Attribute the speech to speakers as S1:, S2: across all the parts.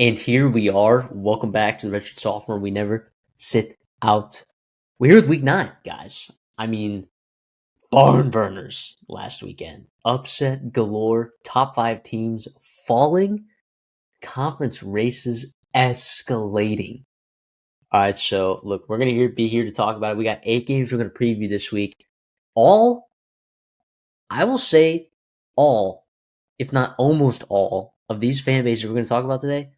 S1: And here we are. Welcome back to the Redshirt Sophomore. We never sit out. We're here with week 9, guys. I mean, barn burners last weekend. Upset galore. Top 5 teams falling. Conference races escalating. All right, so look, we're going to be here to talk about it. We got 8 games we're going to preview this week. I will say all, if not almost all, of these fan bases we're going to talk about today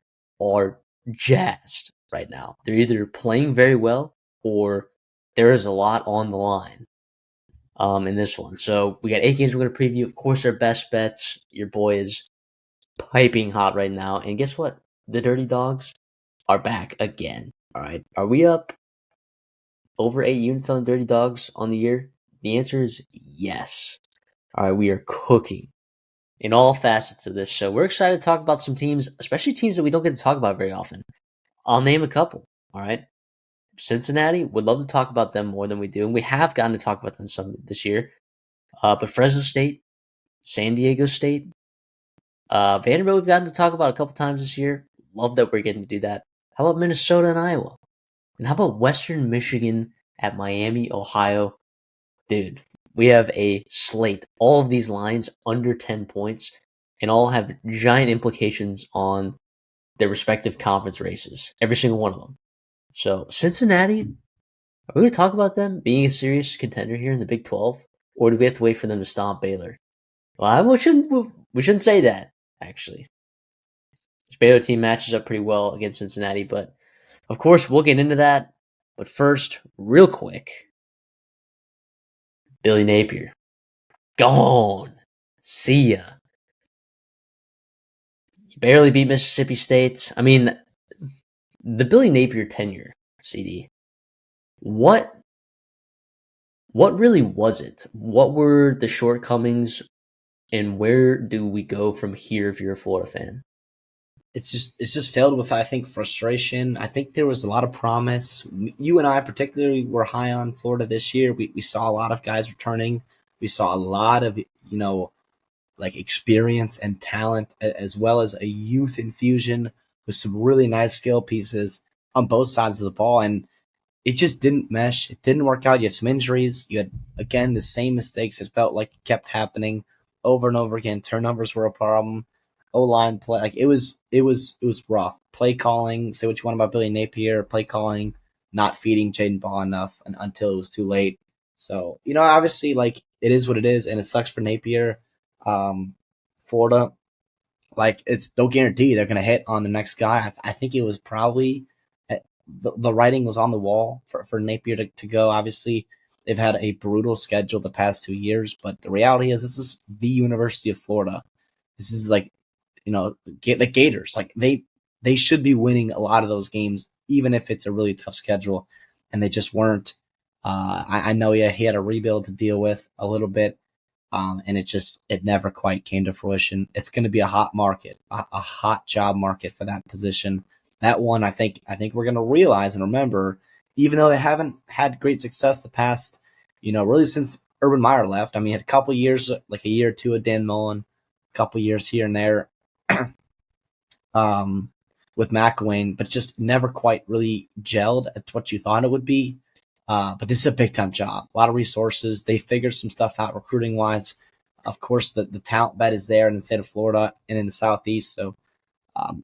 S1: are jazzed right now. They're either playing very well or there is a lot on the line in this one. So we got 8 games we're going to preview. Of course, our best bets. Your boy is piping hot right now. And guess what? The Dirty Dogs are back again. All right. Are we up over 8 units on the Dirty Dogs on the year? The answer is yes. All right. We are cooking in all facets of this. So we're excited to talk about some teams, especially teams that we don't get to talk about very often. I'll name a couple. All right. Cincinnati, would love to talk about them more than we do. And we have gotten to talk about them some this year. But Fresno State, San Diego State, Vanderbilt, we've gotten to talk about a couple times this year. Love that we're getting to do that. How about Minnesota and Iowa? And how about Western Michigan at Miami, Ohio? Dude, we have a slate. All of these lines under 10 points and all have giant implications on their respective conference races. Every single one of them. So, Cincinnati, are we going to talk about them being a serious contender here in the Big 12? Or do we have to wait for them to stomp Baylor? Well, we shouldn't say that, actually. This Baylor team matches up pretty well against Cincinnati, but of course, we'll get into that. But first, real quick, Billy Napier. Gone. See ya. You barely beat Mississippi State. I mean, the Billy Napier tenure, CD. What really was it? What were the shortcomings, and where do we go from here if you're a Florida fan?
S2: It's just filled with, I think, frustration. I think there was a lot of promise. You and I particularly were high on Florida this year. We saw a lot of guys returning. We saw a lot of like experience and talent, as well as a youth infusion with some really nice skill pieces on both sides of the ball. And it just didn't mesh. It didn't work out. You had some injuries. You had, again, the same mistakes. It felt like kept happening over and over again. Turnovers were a problem. O-line play, like it was rough. Play calling, say what you want about Billy Napier, play calling, not feeding Jaden Ball enough until it was too late. So, obviously, like, it is what it is, and it sucks for Napier. Florida, like, it's no guarantee they're going to hit on the next guy. I think it was probably the writing was on the wall for Napier to go. Obviously, they've had a brutal schedule the past 2 years, but the reality is this is the University of Florida. This is like, the Gators, like they should be winning a lot of those games, even if it's a really tough schedule, and they just weren't. I know he had a rebuild to deal with a little bit, and it never quite came to fruition. It's going to be a hot market, a hot job market for that position. That one, I think we're going to realize and remember, even though they haven't had great success the past, really since Urban Meyer left. I mean, had a couple years, like a year or two of Dan Mullen, a couple years here and there. With McElwain, but just never quite really gelled at what you thought it would be. But this is a big-time job. A lot of resources. They figured some stuff out recruiting-wise. Of course, the talent bet is there in the state of Florida and in the Southeast. So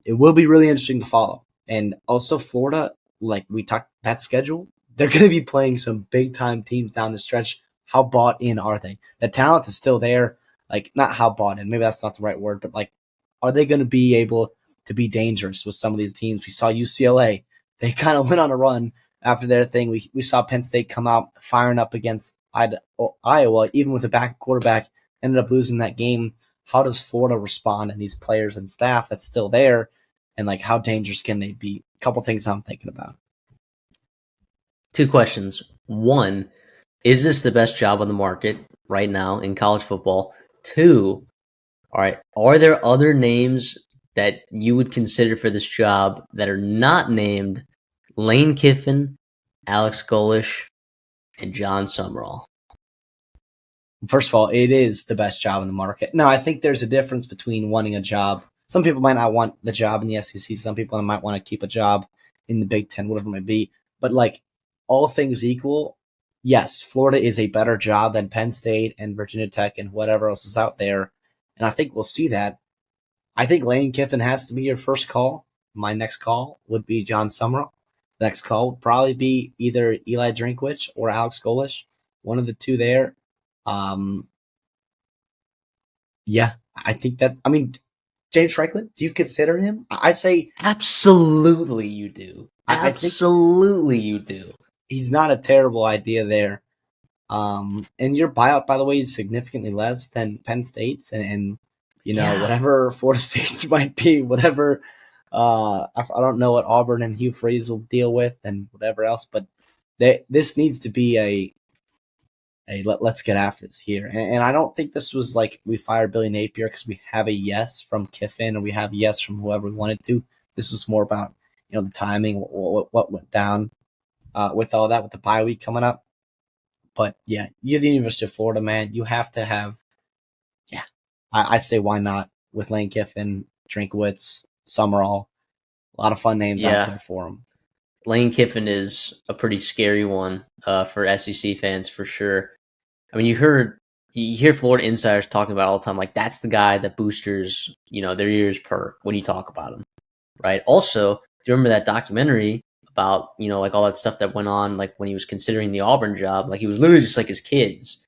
S2: it will be really interesting to follow. And also Florida, like we talked, that schedule, they're going to be playing some big-time teams down the stretch. How bought in are they? The talent is still there. Like, not how bought in. Maybe that's not the right word, but like, are they going to be able to be dangerous with some of these teams? We saw UCLA. They kind of went on a run after their thing. We saw Penn State come out firing up against Iowa, even with a back quarterback, ended up losing that game. How does Florida respond, and these players and staff that's still there, and like how dangerous can they be? A couple things I'm thinking about.
S1: 2 questions. 1, is this the best job on the market right now in college football? 2, all right, are there other names that you would consider for this job that are not named Lane Kiffin, Alex Golish, and John Summerall?
S2: First of all, it is the best job in the market. Now, I think there's a difference between wanting a job some people might not want the job in the SEC. Some people might want to keep a job in the Big Ten, whatever it might be. But like all things equal, yes, Florida is a better job than Penn State and Virginia Tech and whatever else is out there. And I think we'll see that. I think Lane Kiffin has to be your first call. My next call would be John Summerall. The next call would probably be either Eli Drinkwitz or Alex Golish. One of the two there. Um, yeah, I think that. I mean, James Franklin, do you consider him? I say
S1: absolutely you do. Absolutely you do.
S2: He's not a terrible idea there. And your buyout, by the way, is significantly less than Penn State's, and whatever Florida State's might be, whatever. I don't know what Auburn and Hugh Freeze will deal with, and whatever else, but this needs to be a let's get after this here. And I don't think this was like we fired Billy Napier because we have a yes from Kiffin or we have a yes from whoever we wanted to. This was more about the timing, what went down with all that, with the bye week coming up. But yeah, you're the University of Florida, man. You have to have, I say why not with Lane Kiffin, Drinkwitz, Summerall. A lot of fun names out there for him.
S1: Lane Kiffin is a pretty scary one for SEC fans for sure. I mean, you hear Florida insiders talking about it all the time, like that's the guy that boosters, their ears perk when you talk about him, right? Also, if you remember that documentary about, like all that stuff that went on, like when he was considering the Auburn job, like he was literally just like his kids.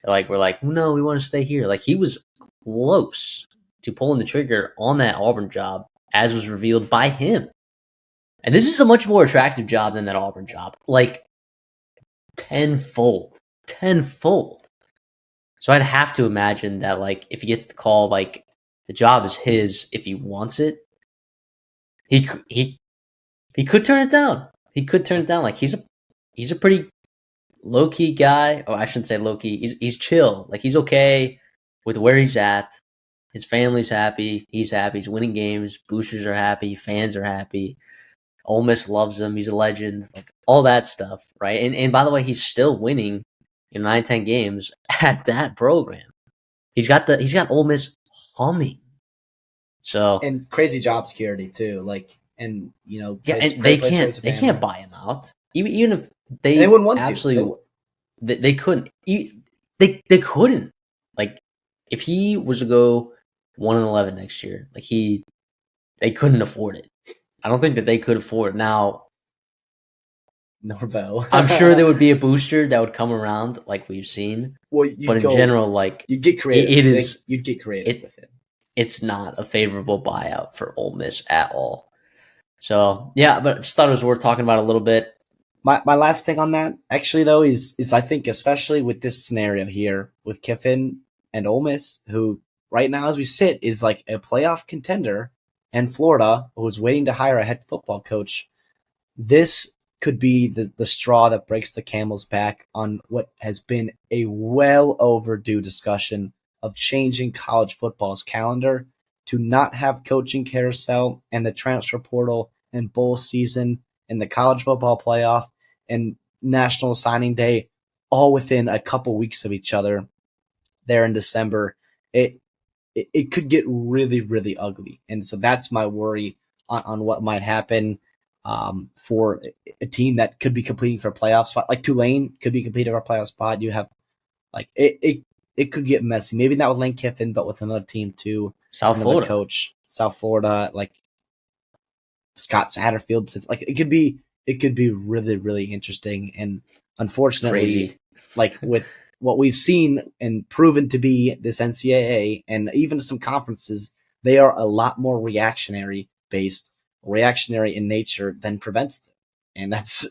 S1: Like, we're like, no, we want to stay here. Like he was close to pulling the trigger on that Auburn job, as was revealed by him. And this is a much more attractive job than that Auburn job. Like, tenfold. So I'd have to imagine that, like, if he gets the call, like, the job is his if he wants it. He could turn it down. Like, he's a pretty low-key guy. Oh, I shouldn't say low-key. He's chill. Like, he's okay with where he's at. His family's happy. He's happy. He's winning games. Boosters are happy. Fans are happy. Ole Miss loves him. He's a legend. Like, all that stuff, right? And by the way, he's still winning 9-10 games at that program. He's got Ole Miss humming. So,
S2: and crazy job security too. Like, and
S1: and they can't buy him out. Even if they
S2: wouldn't want
S1: absolutely to. They couldn't. They couldn't. Like, if he was to go 1-11 next year, like they couldn't afford it. I don't think that they could afford it. Now,
S2: Norvell.
S1: I'm sure there would be a booster that would come around, like we've seen.
S2: Well,
S1: but in general, like,
S2: you'd get creative. You'd get creative with it.
S1: It's not a favorable buyout for Ole Miss at all. So yeah, but just thought it was worth talking about a little bit.
S2: My last thing on that, actually, though, is I think especially with this scenario here with Kiffin and Ole Miss, who right now as we sit is like a playoff contender, and Florida, who's waiting to hire a head football coach, this could be the straw that breaks the camel's back on what has been a well overdue discussion of changing college football's calendar to not have coaching carousel and the transfer portal and bowl season and the college football playoff and national signing day all within a couple weeks of each other there in December. It could get really, really ugly. And so that's my worry on what might happen for a team that could be competing for a playoff spot. Like Tulane could be competing for a playoff spot. You have like it could get messy. Maybe not with Lane Kiffin, but with another team too.
S1: South Florida
S2: coach, South Florida, like Scott Satterfield. Like it could be really, really interesting. And unfortunately,
S1: crazy.
S2: Like with what we've seen and proven to be this NCAA and even some conferences, they are a lot more reactionary in nature than preventative. And it's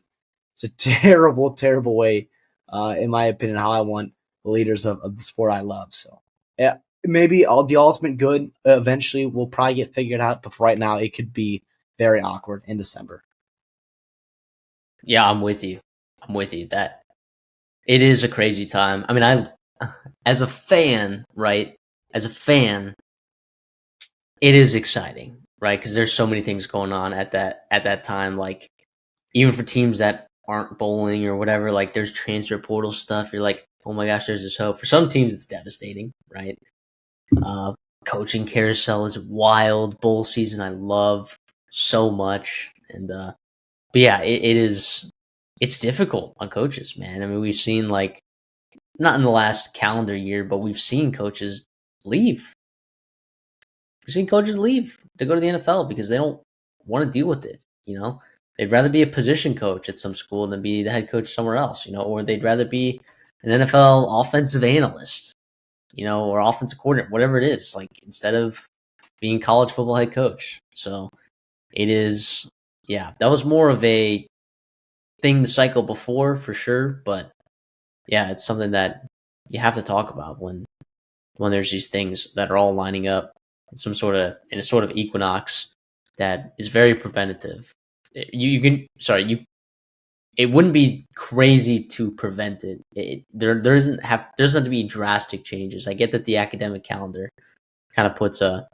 S2: a terrible, terrible way, in my opinion, how I want the leaders of the sport I love. So yeah, maybe the ultimate good eventually will probably get figured out, but for right now, it could be very awkward in December.
S1: Yeah, I'm with you. That it is a crazy time. I mean, as a fan, right? As a fan, it is exciting, right? Because there's so many things going on at that time. Like, even for teams that aren't bowling or whatever, like there's transfer portal stuff. You're like, oh my gosh, there's this hope. For some teams, it's devastating, right? coaching carousel is wild. Bowl season I love so much, and but yeah, it is. It's difficult on coaches, man. I mean, we've seen like not in the last calendar year, but we've seen coaches leave. We've seen coaches leave to go to the NFL because they don't want to deal with it. You know, they'd rather be a position coach at some school than be the head coach somewhere else. You know, or they'd rather be an NFL offensive analyst. You know, or offensive coordinator, whatever it is. Like instead of being college football head coach. So it is, yeah, that was more of a thing the cycle before for sure. But yeah, it's something that you have to talk about when there's these things that are all lining up in some sort of in a sort of equinox that is very preventative. You can sorry you it wouldn't be crazy to prevent it. There doesn't have to be drastic changes. I get that the academic calendar kind of puts a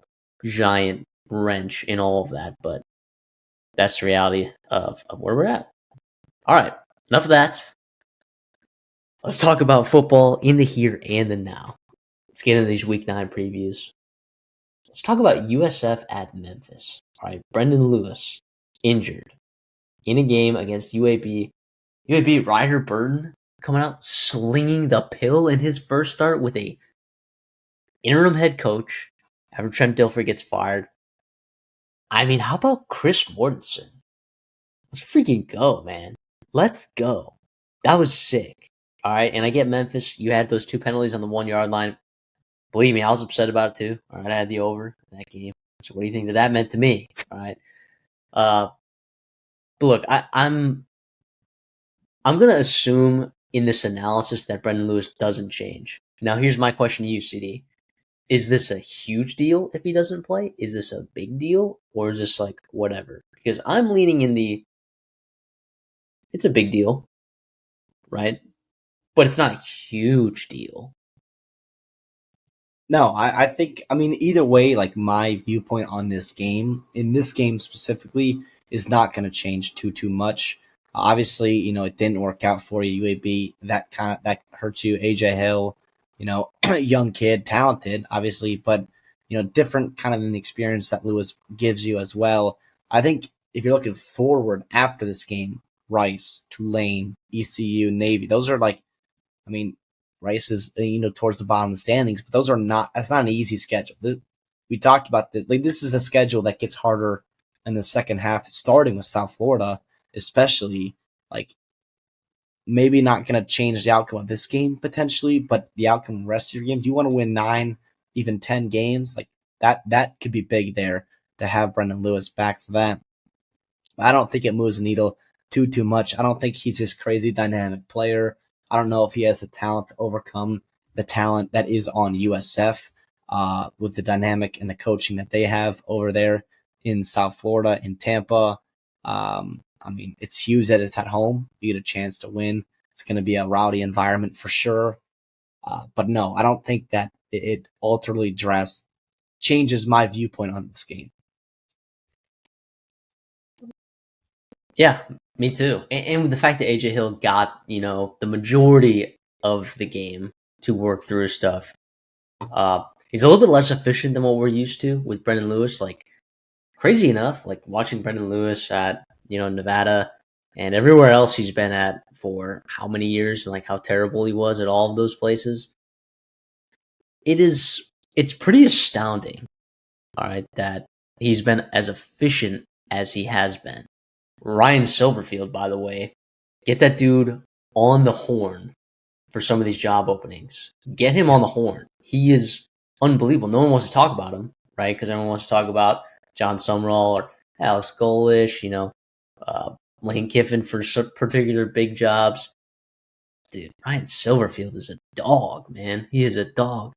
S1: giant wrench in all of that, but that's the reality of where we're at. All right, enough of that. Let's talk about football in the here and the now. Let's get into these week 9 previews. Let's talk about USF at Memphis. All right, Brendan Lewis injured in a game against UAB. UAB Ryder Burton coming out slinging the pill in his first start with a interim head coach after Trent Dilfer gets fired. I mean, how about Chris Mortensen? Let's freaking go, man. Let's go. That was sick. All right, and I get Memphis. You had those 2 penalties on the 1 yard line. Believe me, I was upset about it too. All right, I had the over in that game. So what do you think that meant to me? All right. Uh, but look, I'm gonna assume in this analysis that Brendan Lewis doesn't change. Now, here's my question to you, CD. Is this a huge deal if he doesn't play? Is this a big deal, or is this like whatever? Because I'm leaning in the it's a big deal, right? But it's not a huge deal.
S2: No, I think, I mean, either way, like my viewpoint on this game, in this game specifically, is not going to change too much. Obviously, it didn't work out for you, UAB. That hurts you. AJ Hill, young kid, talented, obviously, but different kind of than the experience that Lewis gives you as well. I think if you're looking forward after this game, Rice, Tulane, ECU, Navy, those are like, I mean, Rice is towards the bottom of the standings, but that's not an easy schedule. We talked about this. Like, this is a schedule that gets harder in the second half, starting with South Florida, especially. Like, maybe not going to change the outcome of this game potentially, but the outcome of the rest of your games. You want to win 9, even 10 games, like that could be big there to have Brendan Lewis back for that. I don't think it moves the needle too much. I don't think he's this crazy dynamic player. I don't know if he has the talent to overcome the talent that is on USF with the dynamic and the coaching that they have over there in South Florida, in Tampa. I mean, it's huge that it's at home. You get a chance to win. It's going to be a rowdy environment for sure. But no, I don't think that it ultimately changes my viewpoint on this game.
S1: Yeah, me too. And with the fact that AJ Hill got, the majority of the game to work through his stuff, he's a little bit less efficient than what we're used to with Brendan Lewis. Like, crazy enough, like watching Brendan Lewis at, Nevada and everywhere else he's been at for how many years and like how terrible he was at all of those places. It's pretty astounding, all right, that he's been as efficient as he has been. Ryan Silverfield, by the way, get that dude on the horn for some of these job openings. Get him on the horn. He is unbelievable. No one wants to talk about him, right? Because everyone wants to talk about John Sumrall or Alex Golish, Lane Kiffin for particular big jobs. Dude, Ryan Silverfield is a dog, man. He is a dog.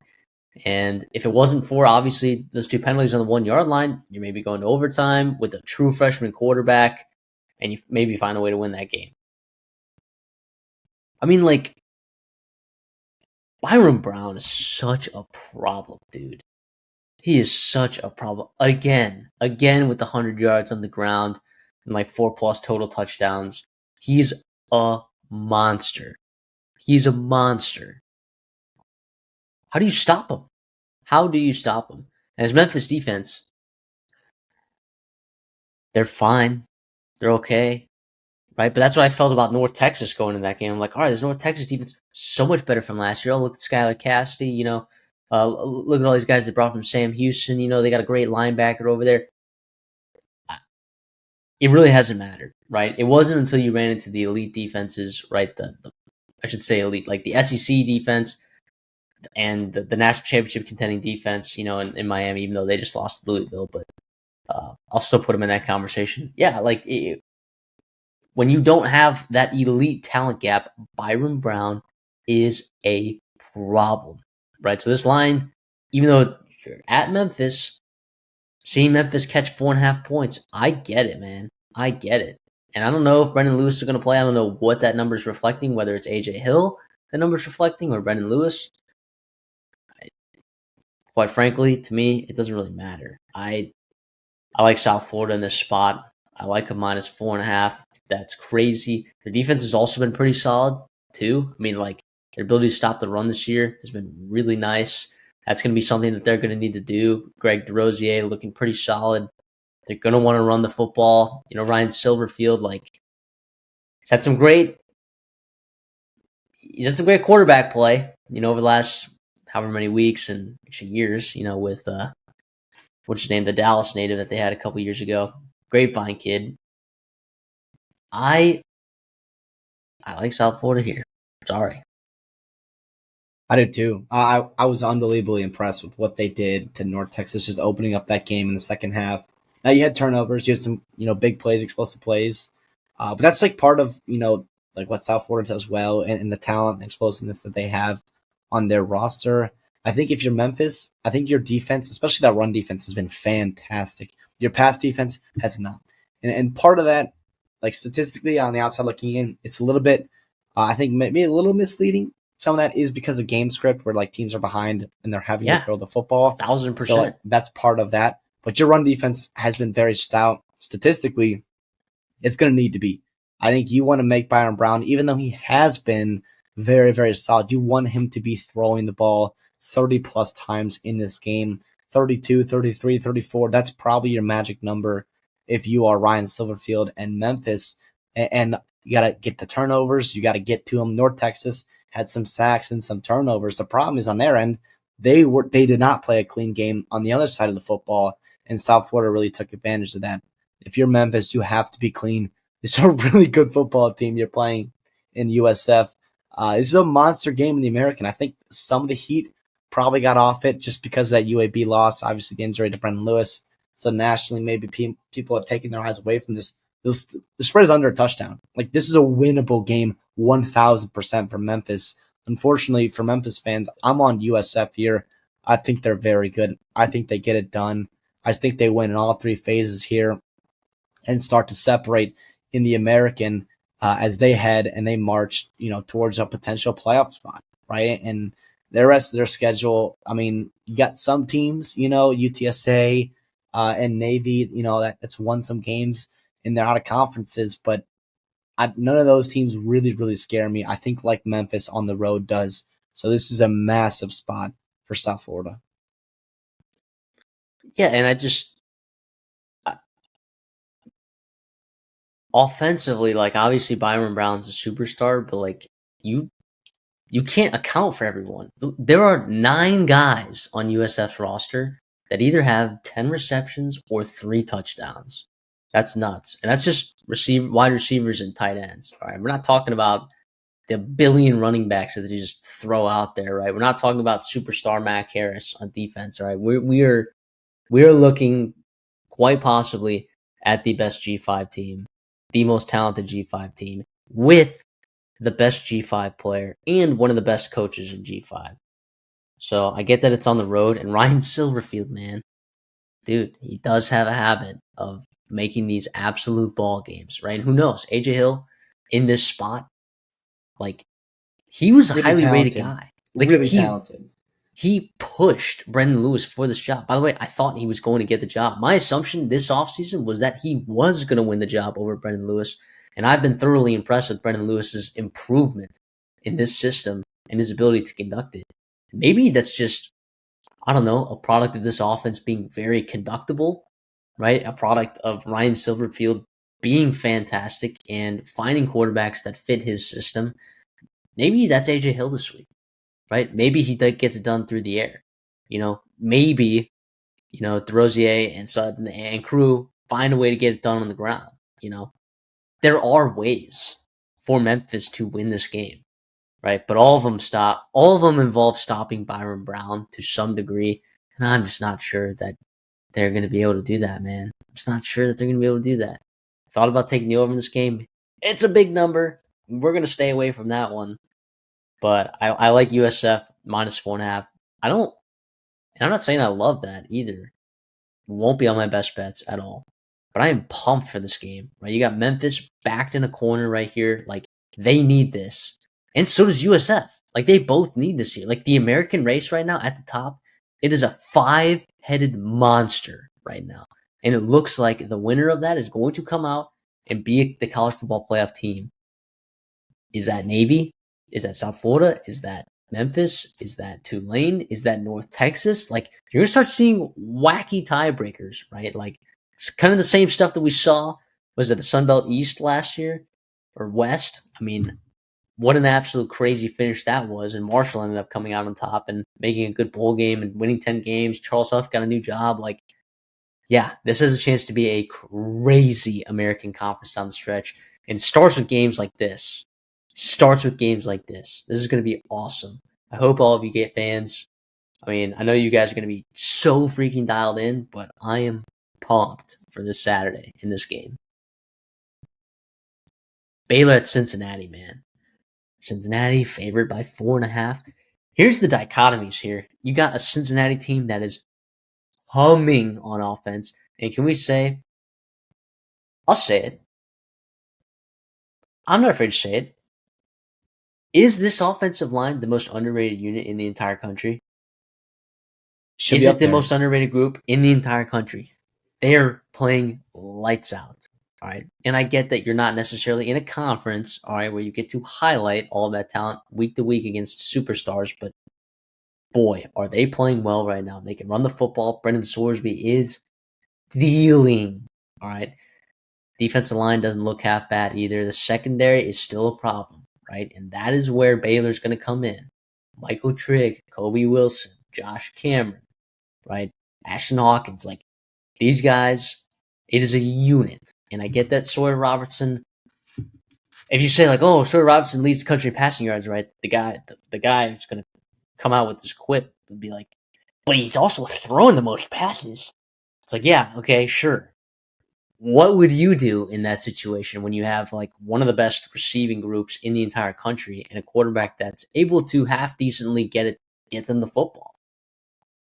S1: And if it wasn't for obviously those 2 penalties on the 1 yard line, you're maybe going to overtime with a true freshman quarterback, and you maybe find a way to win that game. I mean, like, Byron Brown is such a problem, dude. He is such a problem. Again with the 100 yards on the ground and like 4+ total touchdowns. He's a monster. He's a monster. How do you stop him? How do you stop him? And his Memphis defense, they're fine. They're okay. Right? But that's what I felt about North Texas going in that game. I'm like, all right, this North Texas defense so much better from last year. Oh, look at Skylar Cassidy, look at all these guys they brought from Sam Houston. They got a great linebacker over there. It really hasn't mattered, right? It wasn't until you ran into the elite defenses, right? I should say elite, like the SEC defense and the national championship contending defense, in Miami, even though they just lost to Louisville, but I'll still put them in that conversation. Yeah, when you don't have that elite talent gap, Byron Brown is a problem, right? So this line, even though you're at Memphis, seeing Memphis catch 4.5 points, I get it, man. I get it. And I don't know if Brendan Lewis is going to play. I don't know what that number is reflecting, whether it's AJ Hill the number is reflecting or Brendan Lewis. Quite frankly, to me, it doesn't really matter. I like South Florida in this spot. I like a minus 4.5. That's crazy. Their defense has also been pretty solid, too. I mean, their ability to stop the run this year has been really nice. That's going to be something that they're going to need to do. Greg DeRosier looking pretty solid. They're going to want to run the football. Ryan Silverfield, he's had some great quarterback play, over the last however many weeks and actually years, with what's his name, the Dallas native that they had a couple years ago. Grapevine kid. I like South Florida here. Sorry.
S2: I did too. I was unbelievably impressed with what they did to North Texas, just opening up that game in the second half. Now you had turnovers, you had some big plays, explosive plays, but that's part of what South Florida does well, and the talent and explosiveness that they have on their roster. I think if you're Memphis, I think your defense, especially that run defense, has been fantastic. Your pass defense has not, and part of that, statistically on the outside looking in, it's a little bit, I think maybe a little misleading. Some of that is because of game script where teams are behind and they're having to throw the football.
S1: 1,000%.
S2: So that's part of that. But your run defense has been very stout. Statistically, it's going to need to be. I think you want to make Byron Brown, even though he has been very, very solid, you want him to be throwing the ball 30 plus times in this game. 32, 33, 34. That's probably your magic number if you are Ryan Silverfield and Memphis. And you got to get the turnovers. You got to get to them. North Texas had some sacks and some turnovers. The problem is on their end, they did not play a clean game on the other side of the football, and South Florida really took advantage of that. If you're Memphis, you have to be clean. It's a really good football team you're playing in USF. This is a monster game in the American. I think some of the heat probably got off it just because of that UAB loss, obviously the injury to Brendan Lewis. So nationally, maybe people are taking their eyes away from this. The spread is under a touchdown. This is a winnable game, 1,000% for Memphis. Unfortunately, for Memphis fans, I'm on USF here. I think they're very good. I think they get it done. I think they win in all three phases here and start to separate in the American as they head and they march, towards a potential playoff spot, right? And the rest of their schedule, I mean, you got some teams, UTSA and Navy, that's won some games and they're out of conferences, but none of those teams really, really scare me. I think Memphis on the road does. So this is a massive spot for South Florida.
S1: Yeah, and offensively, obviously Byron Brown's a superstar, but you can't account for everyone. There are 9 guys on USF's roster that either have 10 receptions or 3 touchdowns. That's nuts. And that's just wide receivers and tight ends. All right. We're not talking about the billion running backs that they just throw out there, right? We're not talking about superstar Mac Harris on defense, right? We are looking quite possibly at the best G5 team, the most talented G5 team, with the best G5 player and one of the best coaches in G5. So I get that it's on the road, and Ryan Silverfield, man, dude, he does have a habit of making these absolute ball games, right? And who knows? AJ Hill in this spot, he was a
S2: really
S1: highly
S2: talented.
S1: rated guy.
S2: Really talented.
S1: He pushed Brendan Lewis for this job. By the way, I thought he was going to get the job. My assumption this offseason was that he was going to win the job over Brendan Lewis. And I've been thoroughly impressed with Brendan Lewis's improvement in this system and his ability to conduct it. Maybe that's just I don't know, a product of this offense being very conductable, right? A product of Ryan Silverfield being fantastic and finding quarterbacks that fit his system. Maybe that's AJ Hill this week, right? Maybe he gets it done through the air. Maybe DeRosier and Sutton and crew find a way to get it done on the ground. There are ways for Memphis to win this game, right? But all of them involve stopping Byron Brown to some degree, and I'm just not sure that they're going to be able to do that, man. I'm just not sure that they're going to be able to do that. Thought about taking the over in this game. It's a big number. We're going to stay away from that one. But I like USF minus 4.5. And I'm not saying I love that either. Won't be on my best bets at all. But I am pumped for this game, right? You got Memphis backed in a corner right here. Like, they need this. And so does USF. Like, they both need this here. Like, the American race right now at the top, it is a 5-headed monster right now. And it looks like the winner of that is going to come out and be the college football playoff team. Is that Navy? Is that South Florida? Is that Memphis? Is that Tulane? Is that North Texas? Like, you're going to start seeing wacky tiebreakers, right? Like, it's kind of the same stuff that we saw was at the Sun Belt East last year or West. I mean, what an absolute crazy finish that was. And Marshall ended up coming out on top and making a good bowl game and winning 10 games. Charles Huff got a new job. Like, yeah, this has a chance to be a crazy American Conference down the stretch. And it starts with games like this. This is going to be awesome. I hope all of you get fans. I mean, I know you guys are going to be so freaking dialed in, but I am pumped for this Saturday in this game. Baylor at Cincinnati, man. Cincinnati favored by 4.5. Here's the dichotomies here. You got a Cincinnati team that is humming on offense. And can we say, I'll say it. I'm not afraid to say it. Is this offensive line the most underrated unit in the entire country? Is it the most underrated group in the entire country? They're playing lights out. All right. And I get that you're not necessarily in a conference, all right, where you get to highlight all of that talent week to week against superstars, but boy, are they playing well right now. They can run the football. Brendan Sorsby is dealing. All right. Defensive line doesn't look half bad either. The secondary is still a problem, right? And that is where Baylor's going to come in. Michael Trigg, Kobe Wilson, Josh Cameron, right? Ashton Hawkins, like these guys, it is a unit. And I get that Sawyer Robertson. If you say like, oh, Sawyer Robertson leads the country in passing yards, right? The guy who's going to come out with this quip and be like, but he's also throwing the most passes. It's like, yeah, okay, sure. What would you do in that situation when you have like one of the best receiving groups in the entire country and a quarterback that's able to half decently get them the football?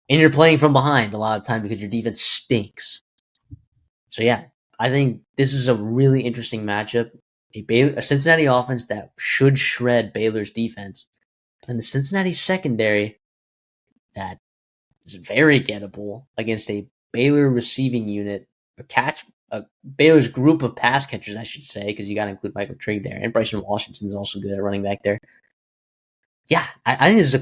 S1: And you're playing from behind a lot of the time because your defense stinks. So yeah, I think this is a really interesting matchup. A Cincinnati offense that should shred Baylor's defense, but then the Cincinnati secondary that is very gettable against a Baylor receiving unit, Baylor's group of pass catchers, I should say, because you got to include Michael Trigg there, and Bryson Washington's also good at running back there. Yeah, I think this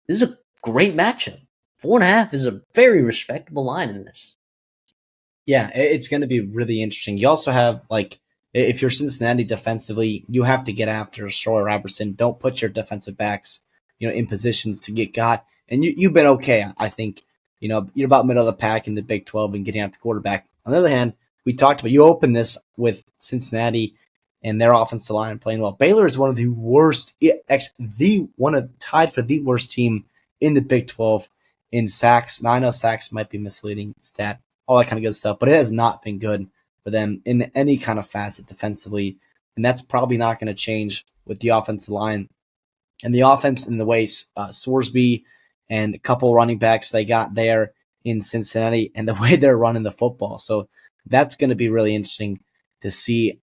S1: is a great matchup. 4.5 is a very respectable line in this.
S2: Yeah, it's going to be really interesting. You also have, like, if you're Cincinnati defensively, you have to get after Sawyer Robertson. Don't put your defensive backs, in positions to get got. And you've been okay, I think. You're about middle of the pack in the Big 12 and getting out the quarterback. On the other hand, we talked about, you open this with Cincinnati and their offensive line playing well. Baylor is one of the worst, tied for the worst team in the Big 12 in sacks. Now I know sacks might be misleading stat, all that kind of good stuff, but it has not been good for them in any kind of facet defensively, and that's probably not going to change with the offensive line and the offense in the way Sorsby and a couple running backs they got there in Cincinnati and the way they're running the football. So that's going to be really interesting to see.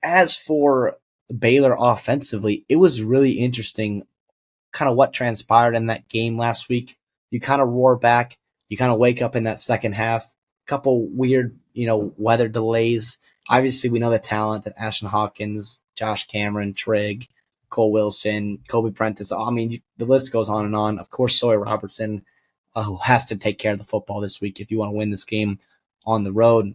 S2: As for Baylor offensively, it was really interesting kind of what transpired in that game last week. You kind of roar back. You kind of wake up in that second half. Couple weird, weather delays. Obviously, we know the talent that Ashton Hawkins, Josh Cameron, Trigg, Cole Wilson, Kobe Prentice. I mean, the list goes on and on. Of course, Sawyer Robertson. who has to take care of the football this week if you want to win this game on the road.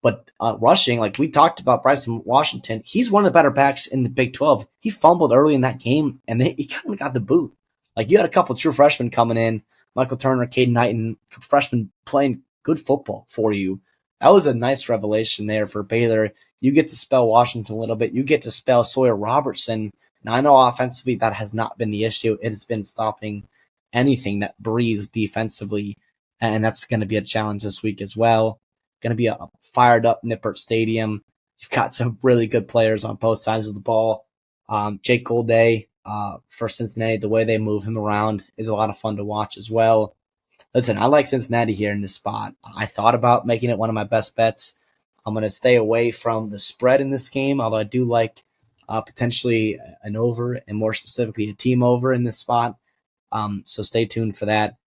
S2: But rushing, like we talked about Bryson Washington, he's one of the better backs in the Big 12. He fumbled early in that game, and he kind of got the boot. Like you had a couple true freshmen coming in, Michael Turner, Caden Knighton, freshmen playing good football for you. That was a nice revelation there for Baylor. You get to spell Washington a little bit. You get to spell Sawyer Robertson. Now, I know offensively that has not been the issue. It has been stopping anything that breathes defensively, and that's going to be a challenge this week as well. Going to be a fired up Nippert Stadium. You've got some really good players on both sides of the ball. Jake Golday for Cincinnati, the way they move him around is a lot of fun to watch as well. Listen, I like Cincinnati here in this spot. I thought about making it one of my best bets. I'm going to stay away from the spread in this game, although I do like potentially an over and more specifically a team over in this spot. So stay tuned for that.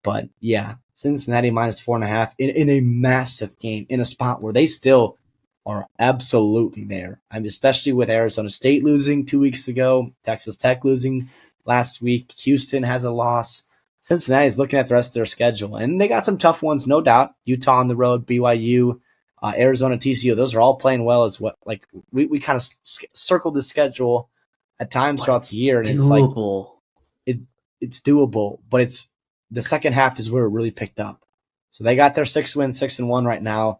S2: But yeah, Cincinnati minus 4.5 in a massive game in a spot where they still are absolutely there. I mean, especially with Arizona State losing 2 weeks ago, Texas Tech losing last week, Houston has a loss. Cincinnati is looking at the rest of their schedule, and they got some tough ones, no doubt. Utah on the road, BYU, Arizona, TCU. Those are all playing well as well. Like we kind of circled the schedule at times
S1: But
S2: throughout the year, and
S1: doable.
S2: it's doable, but it's the second half is where it really picked up. So they got their 6-win, 6-1 right now.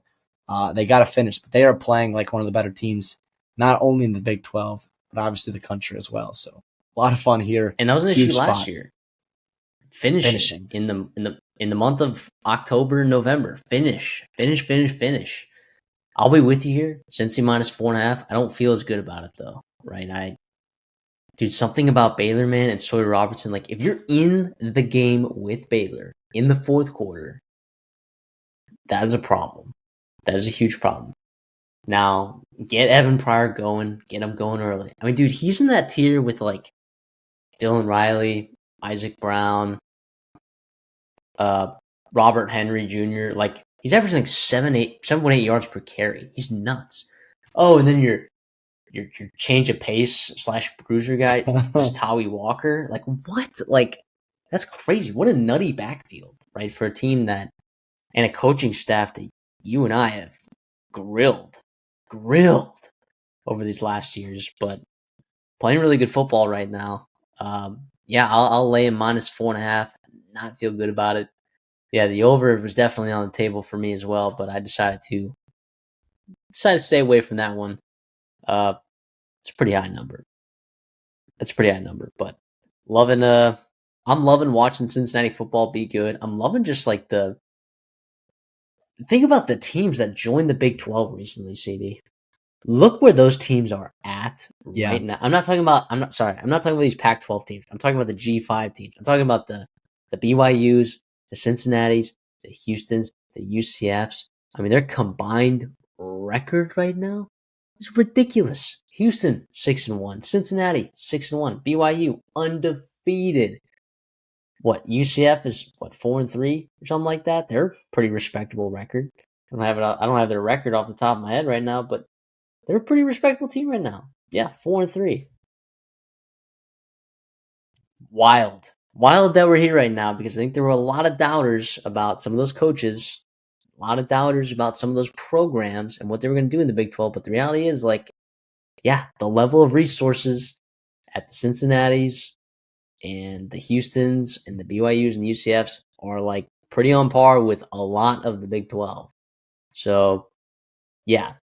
S2: They got to finish, but they are playing like one of the better teams, not only in the Big 12, but obviously the country as well. So a lot of fun here.
S1: And that was an
S2: Huge
S1: issue last
S2: spot.
S1: year. Finishing in the month of October and November. Finish. I'll be with you here. Cincy minus 4.5. I don't feel as good about it though, right? Dude, something about Baylor, man, and Sawyer Robertson. Like, if you're in the game with Baylor in the fourth quarter, that is a problem. That is a huge problem. Now, get Evan Pryor going. Get him going early. I mean, dude, he's in that tier with, like, Dylan Riley, Isaac Brown, Robert Henry Jr. Like, he's averaging like 7.8 yards per carry. He's nuts. Oh, and then your change of pace / bruiser guy, just Tawi Walker. Like, what? Like, that's crazy. What a nutty backfield, right? For a team that, and a coaching staff that you and I have grilled over these last years, but playing really good football right now. Yeah, I'll lay in minus 4.5. Not feel good about it. Yeah, the over was definitely on the table for me as well, but I decided to stay away from that one. It's a pretty high number. But I'm loving watching Cincinnati football be good. I'm loving just like think about the teams that joined the Big 12 recently, CD. Look where those teams are at right now. I'm not talking about these Pac-12 teams. I'm talking about the G5 teams. I'm talking about the BYUs, the Cincinnatis, the Houstons, the UCFs. I mean, their combined record right now is ridiculous. Houston 6-1, Cincinnati 6-1, BYU undefeated. What, UCF is 4-3 or something like that? They're a pretty respectable record. I don't have their record off the top of my head right now, but they're a pretty respectable team right now. Yeah, 4-3. Wild that we're here right now, because I think there were a lot of doubters about some of those coaches, a lot of doubters about some of those programs and what they were going to do in the Big 12. But the reality is, like, yeah, the level of resources at the Cincinnatis and the Houstons and the BYUs and the UCFs are like pretty on par with a lot of the Big 12. So, yeah,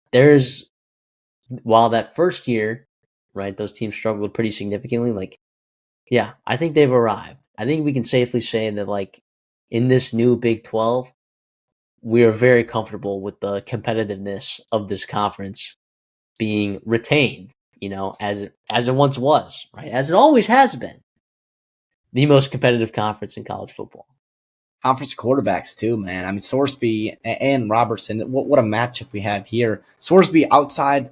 S1: while that first year, right, those teams struggled pretty significantly, like, yeah, I think they've arrived. I think we can safely say that, like, in this new Big 12, we are very comfortable with the competitiveness of this conference being retained, as it once was, right? As it always has been, the most competitive conference in college football.
S2: Conference quarterbacks too, man. I mean, Sorsby and Robertson. What a matchup we have here. Sorsby outside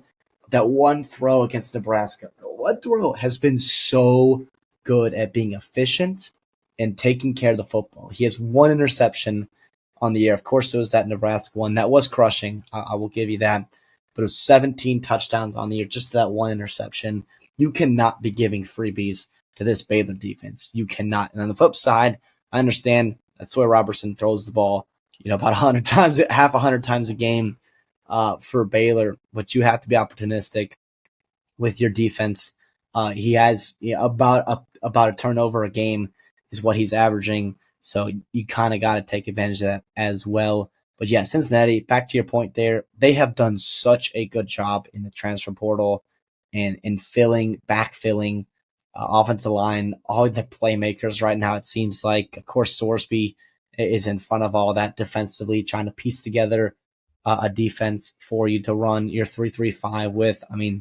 S2: that one throw against Nebraska. One throw has been so good at being efficient and taking care of the football. He has one interception on the year. Of course, it was that Nebraska one. That was crushing. I will give you that. But it was 17 touchdowns on the year, just that one interception. You cannot be giving freebies to this Baylor defense. You cannot. And on the flip side, I understand that's where Robertson throws the ball, about 100 times, half 100 times a game for Baylor, but you have to be opportunistic with your defense. He has about a turnover a game is what he's averaging, so you kind of got to take advantage of that as well. But yeah, Cincinnati, back to your point there, they have done such a good job in the transfer portal and in backfilling offensive line, all the playmakers right now. It seems like, of course, Sorsby is in front of all that defensively, trying to piece together a defense for you to run your 3-3-5 with. I mean,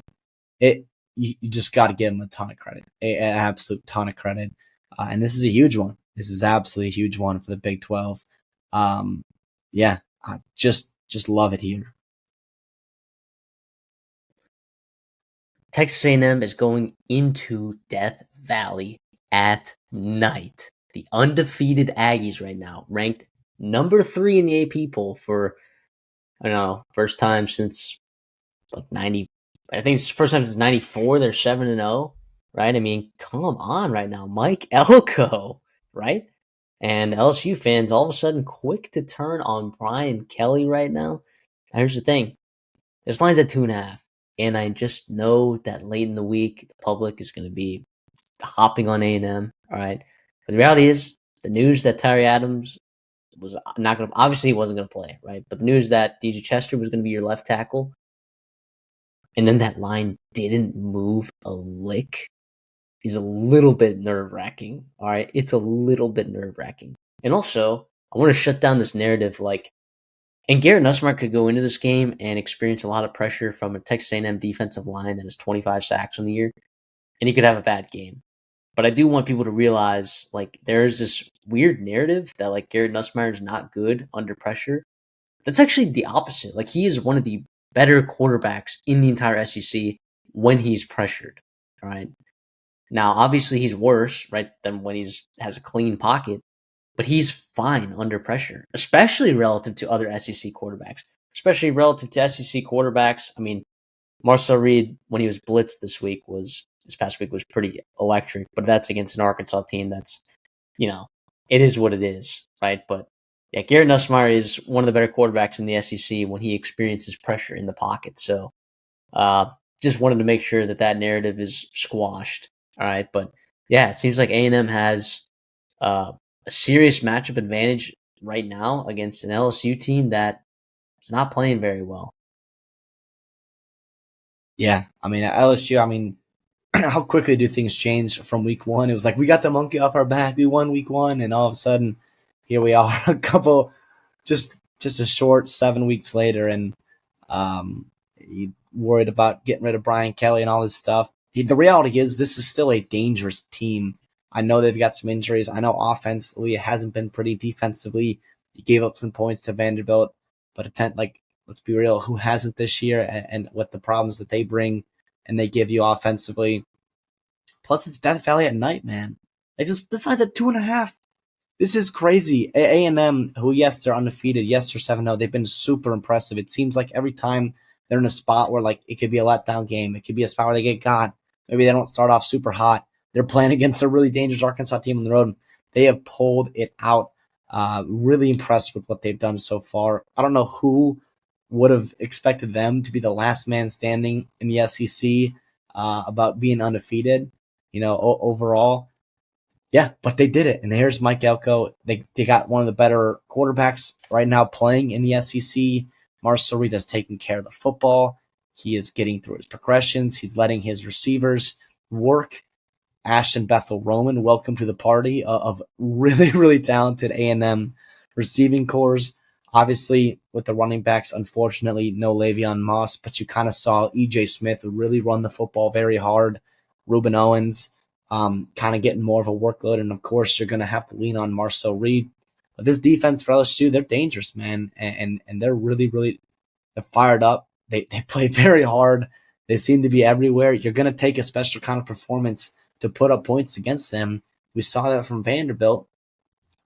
S2: it you just got to give him a ton of credit, an absolute ton of credit. And this is a huge one. This is absolutely a huge one for the Big 12. Yeah, I just love it here.
S1: Texas A&M is going into Death Valley at night. The undefeated Aggies right now, ranked number 3 in the AP poll for, I don't know, first time since like 90. I think it's the first time since 94. They're 7-0, right? I mean, come on right now. Mike Elko, right? And LSU fans all of a sudden quick to turn on Brian Kelly right now. Now, here's the thing. This line's at 2.5. And I just know that late in the week, the public is going to be hopping on A&M, all right? But the reality is, the news that Tyree Adams was not going to, obviously he wasn't going to play, right? But the news that DJ Chester was going to be your left tackle, and then that line didn't move a lick, is a little bit nerve-wracking, all right? It's a little bit nerve-wracking. And also, I want to shut down this narrative, and Garrett Nussmeier could go into this game and experience a lot of pressure from a Texas A&M defensive line that has 25 sacks on the year, and he could have a bad game. But I do want people to realize, there's this weird narrative that, Garrett Nussmeier is not good under pressure. That's actually the opposite. He is one of the better quarterbacks in the entire SEC when he's pressured, all right? Now, obviously, he's worse, right, than when has a clean pocket, but he's fine under pressure, especially relative to other SEC quarterbacks. Especially relative to SEC quarterbacks. I mean, Marcel Reed, when he was blitzed this past week was pretty electric, but that's against an Arkansas team that's, it is what it is, right? But yeah, Garrett Nussmeier is one of the better quarterbacks in the SEC when he experiences pressure in the pocket. So, just wanted to make sure that narrative is squashed. All right, but yeah, it seems like A&M has a serious matchup advantage right now against an LSU team that is not playing very well.
S2: Yeah, I mean, at LSU, I mean, how quickly do things change from week one? It was like we got the monkey off our back. We won week one, and all of a sudden, here we are, a couple, just a short 7 weeks later, and you worried about getting rid of Brian Kelly and all this stuff. The reality is, this is still a dangerous team. I know they've got some injuries. I know offensively it hasn't been pretty. Defensively, you gave up some points to Vanderbilt, but let's be real, who hasn't this year? And with the problems that they bring and they give you offensively. Plus, it's Death Valley at night, man. This line's at 2.5. This is crazy. A&M, who, yes, they're undefeated. Yes, they're 7-0. They've been super impressive. It seems like every time they're in a spot where, it could be a letdown game. It could be a spot where they get got. Maybe they don't start off super hot. They're playing against a really dangerous Arkansas team on the road. They have pulled it out. Really impressed with what they've done so far. I don't know who would have expected them to be the last man standing in the SEC about being undefeated, overall. Yeah, but they did it. And here's Mike Elko. They got one of the better quarterbacks right now playing in the SEC. Marcel Reed has taken care of the football. He is getting through his progressions. He's letting his receivers work. Ashton Bethel Roman, welcome to the party of really, really talented A&M receiving cores. Obviously, with the running backs, unfortunately, no Le'Veon Moss, but you kind of saw E.J. Smith really run the football very hard. Ruben Owens kind of getting more of a workload, and of course, you're going to have to lean on Marcel Reed. But this defense for LSU, they're dangerous, man, and they're really, really they're fired up. They play very hard. They seem to be everywhere. You're going to take a special kind of performance to put up points against them. We saw that from Vanderbilt.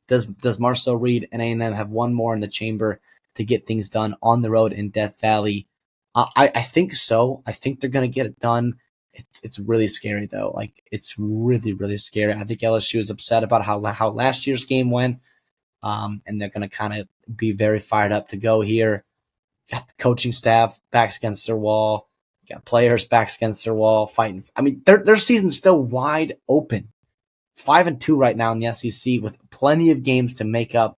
S2: Does Marcel Reed and A&M have one more in the chamber to get things done on the road in Death Valley? I think so. I think they're going to get it done. It's really scary though. Like it's really really scary. I think LSU is upset about how last year's game went, and they're going to kind of be very fired up to go here. Got the coaching staff backs against their wall. Got players backs against their wall fighting. I mean, their season's still wide open. 5-2 right now in the SEC with plenty of games to make up.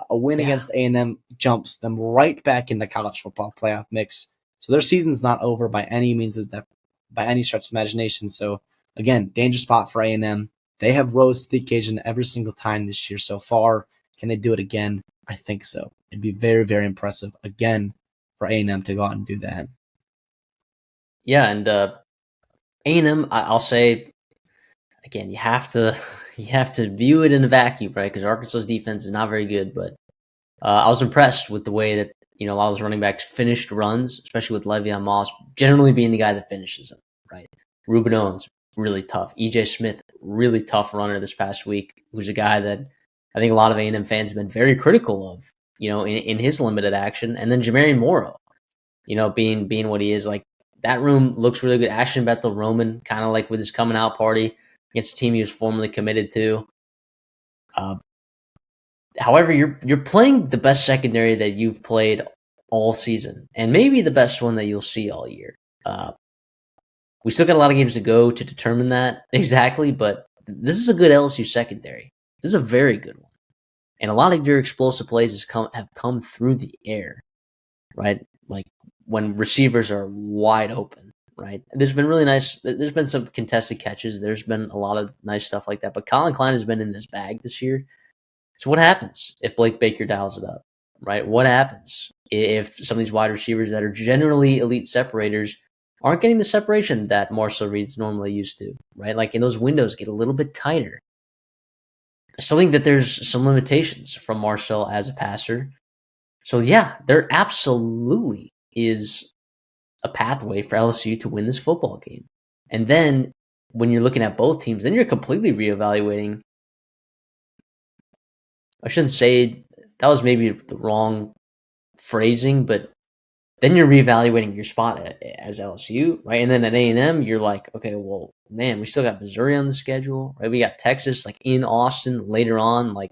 S2: A win
S1: Yeah.
S2: against A&M jumps them right back in the college football playoff mix. So their season's not over by any means of that, by any stretch of imagination. So again, dangerous spot for A&M. They have rose to the occasion every single time this year so far. Can they do it again? I think so. It'd be very, very impressive again for A&M to go out and do that.
S1: Yeah, and A&M, I'll say again, you have to you have to view it in a vacuum, right? Because Arkansas's defense is not very good, but I was impressed with the way that a lot of those running backs finished runs, especially with Le'Veon Moss generally being the guy that finishes them, right? Ruben Owens really tough. EJ Smith really tough runner this past week, who's a guy that I think a lot of A&M fans have been very critical of, in his limited action, and then Jamarian Morrow, being what he is. Like that room looks really good. Ashton Bethel Roman, kind of like with his coming out party against a team he was formerly committed to. Uh, However, you're playing the best secondary that you've played all season, and maybe the best one that you'll see all year. We still got a lot of games to go to determine that exactly, but this is a good LSU secondary. This is a very good one, and a lot of your explosive plays have come through the air, right? Like when receivers are wide open, right? There's been really nice. There's been some contested catches. There's been a lot of nice stuff like that. But Colin Klein has been in his bag this year. So what happens if Blake Baker dials it up, right? What happens if some of these wide receivers that are generally elite separators aren't getting the separation that Marcel Reed's normally used to, right? Like, and those windows get a little bit tighter. I still think that there's some limitations from Marcel as a passer. So yeah, there absolutely is a pathway for LSU to win this football game. And then when you're looking at both teams, then you're completely reevaluating. I shouldn't say that was maybe the wrong phrasing, but then you're reevaluating your spot as LSU, right? And then at A&M, you're like, okay, well, man, we still got Missouri on the schedule, right? We got Texas like in Austin later on. Like,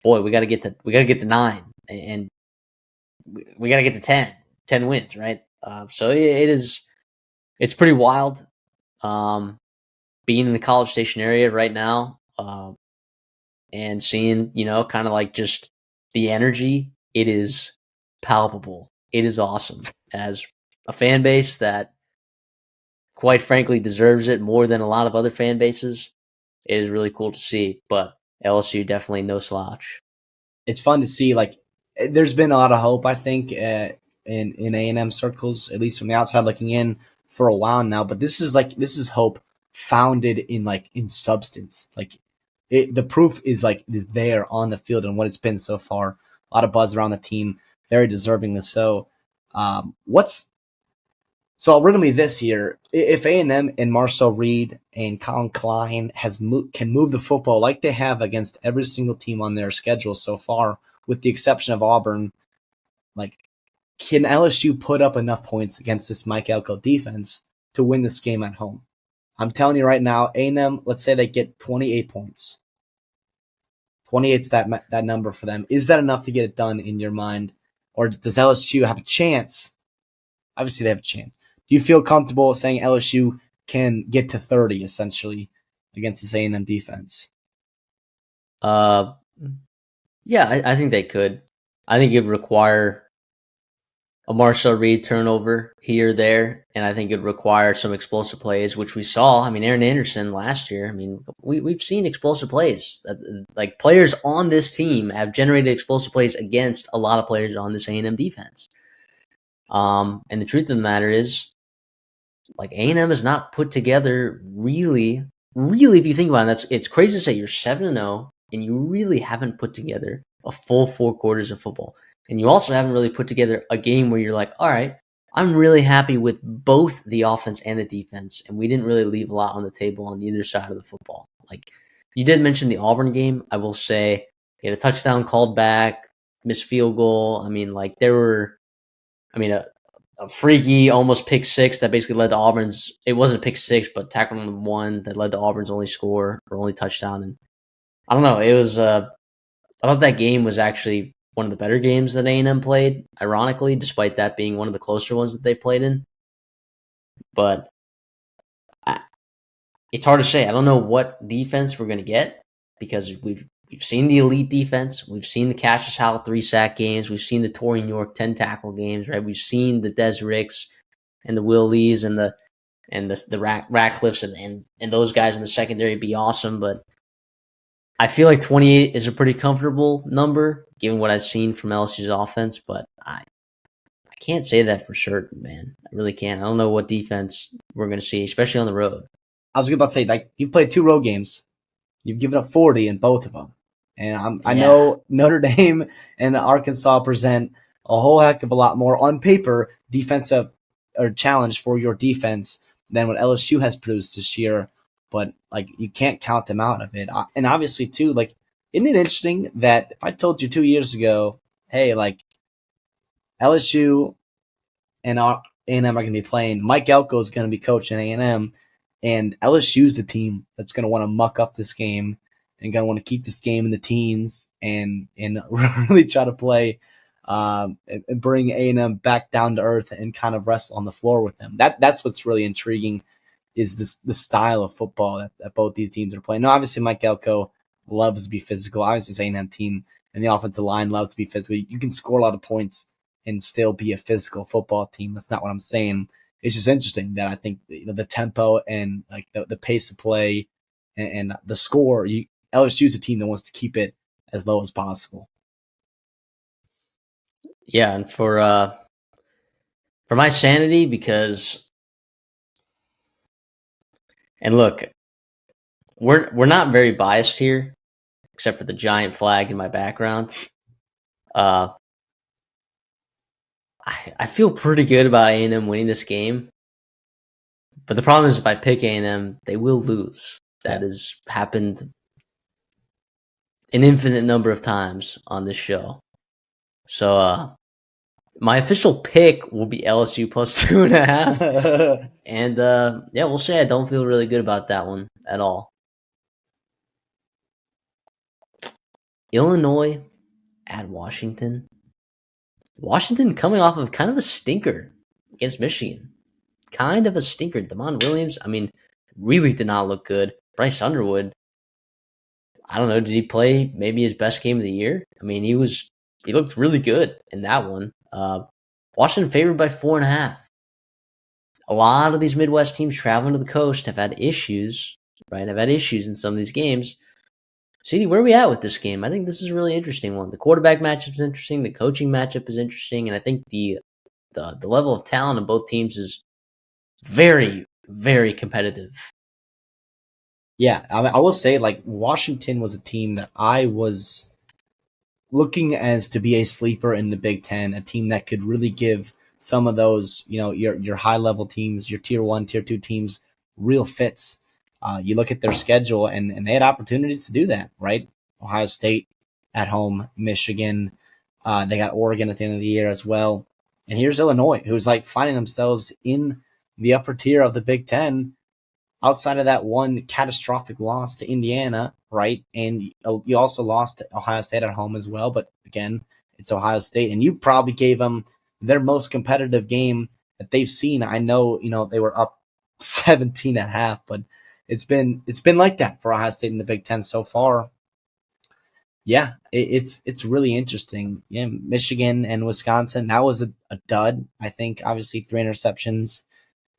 S1: boy, we got to get to 9, and we got to get to 10 wins, right? So it's pretty wild. Being in the College Station area right now, and seeing, kind of like just the energy, it is palpable. It is awesome. As a fan base that, quite frankly, deserves it more than a lot of other fan bases, it is really cool to see. But LSU definitely no slouch.
S2: It's fun to see. Like, there's been a lot of hope, I think, in A&M circles, at least from the outside looking in, for a while now. But this is hope founded in substance. Like, the proof is there on the field and what it's been so far. A lot of buzz around the team, very deserving of so. What's So I'll riddle me this here: if A&M and Marcel Reed and Colin Klein can move the football like they have against every single team on their schedule so far, with the exception of Auburn, like, can LSU put up enough points against this Mike Elko defense to win this game at home? I'm telling you right now, A&M, let's say they get 28 points. 28's that number for them. Is that enough to get it done in your mind? Or does LSU have a chance? Obviously, they have a chance. Do you feel comfortable saying LSU can get to 30, essentially, against this A&M defense?
S1: Uh, yeah, I think they could. I think it'd require a Marcel Reed turnover here, there, and I think it'd require some explosive plays, which we saw. I mean, Aaron Anderson last year. I mean, we've seen explosive plays. Like, players on this team have generated explosive plays against a lot of players on this A&M defense. And the truth of the matter is, like, A&M is not put together really. Really, if you think about it, it's crazy to say you're 7-0 and you really haven't put together a full 4 quarters of football. And you also haven't really put together a game where you're like, all right, I'm really happy with both the offense and the defense, and we didn't really leave a lot on the table on either side of the football. Like, you did mention the Auburn game. I will say, he had a touchdown called back, missed field goal. I mean, like, there were, I mean, a freaky almost pick six that basically led to Auburn's. It wasn't a pick six, but tackle number one that led to Auburn's only score or only touchdown. And I don't know. It was. I thought that game was actually one of the better games that A&M played. Ironically, despite that being one of the closer ones that they played in. But I, it's hard to say. I don't know what defense we're going to get because we've seen the elite defense. We've seen the Cassius Howell 3-sack games. We've seen the Torian York 10-tackle games, right? We've seen the Des Ricks and the Will Lees and the Ratcliffes and those guys in the secondary be awesome. But I feel like 28 is a pretty comfortable number given what I've seen from LSU's offense. But I can't say that for certain, man. I really can't. I don't know what defense we're going to see, especially on the road.
S2: I was about to say, like, you've played 2 road games. You've given up 40 in both of them. And I
S1: Yeah.
S2: know Notre Dame and Arkansas present a whole heck of a lot more on paper defensive or challenge for your defense than what LSU has produced this year. But, like, you can't count them out of it. And obviously, too, like, isn't it interesting that if I told you 2 years ago, hey, like, LSU and A&M are going to be playing, Mike Elko is going to be coaching A&M, and LSU's the team that's going to want to muck up this game and going to want to keep this game in the teens and really try to play and bring A&M back down to earth and kind of wrestle on the floor with them. That's what's really intriguing is the style of football that both these teams are playing. Now, obviously, Mike Elko loves to be physical. Obviously, this A&M team and the offensive line loves to be physical. You can score a lot of points and still be a physical football team. That's not what I'm saying. It's just interesting that I think the tempo and like the pace of play and the score. LSU is a team that wants to keep it as low as possible.
S1: Yeah, and for my sanity, because and look, we're not very biased here, except for the giant flag in my background. I feel pretty good about A&M winning this game, but the problem is if I pick A&M, they will lose. That has happened an infinite number of times on this show. So my official pick will be LSU plus 2.5. And yeah, we'll say I don't feel really good about that one at all. Illinois at Washington. Washington coming off of kind of a stinker against Michigan. Kind of a stinker. Damon Williams, I mean, really did not look good. Bryce Underwood, I don't know, did he play maybe his best game of the year? I mean, he looked really good in that one. Washington favored by 4.5. A lot of these Midwest teams traveling to the coast have had issues, right? Have had issues in some of these games. CD, where are we at with this game? I think this is a really interesting one. The quarterback matchup is interesting. The coaching matchup is interesting, and I think the level of talent of both teams is very, very competitive.
S2: Yeah, I will say, like, Washington was a team that I was looking as to be a sleeper in the Big Ten, a team that could really give some of those, your high level teams, your tier 1, tier 2 teams, real fits. You look at their schedule, and they had opportunities to do that, right? Ohio State at home, Michigan, they got Oregon at the end of the year as well. And here's Illinois, who's like finding themselves in the upper tier of the Big Ten outside of that one catastrophic loss to Indiana, right? And you also lost to Ohio State at home as well. But again, it's Ohio State, and you probably gave them their most competitive game that they've seen. I know, they were up 17 at half, but it's been like that for Ohio State in the Big Ten so far. Yeah, it's really interesting. Yeah, Michigan and Wisconsin, that was a dud. I think obviously 3 interceptions.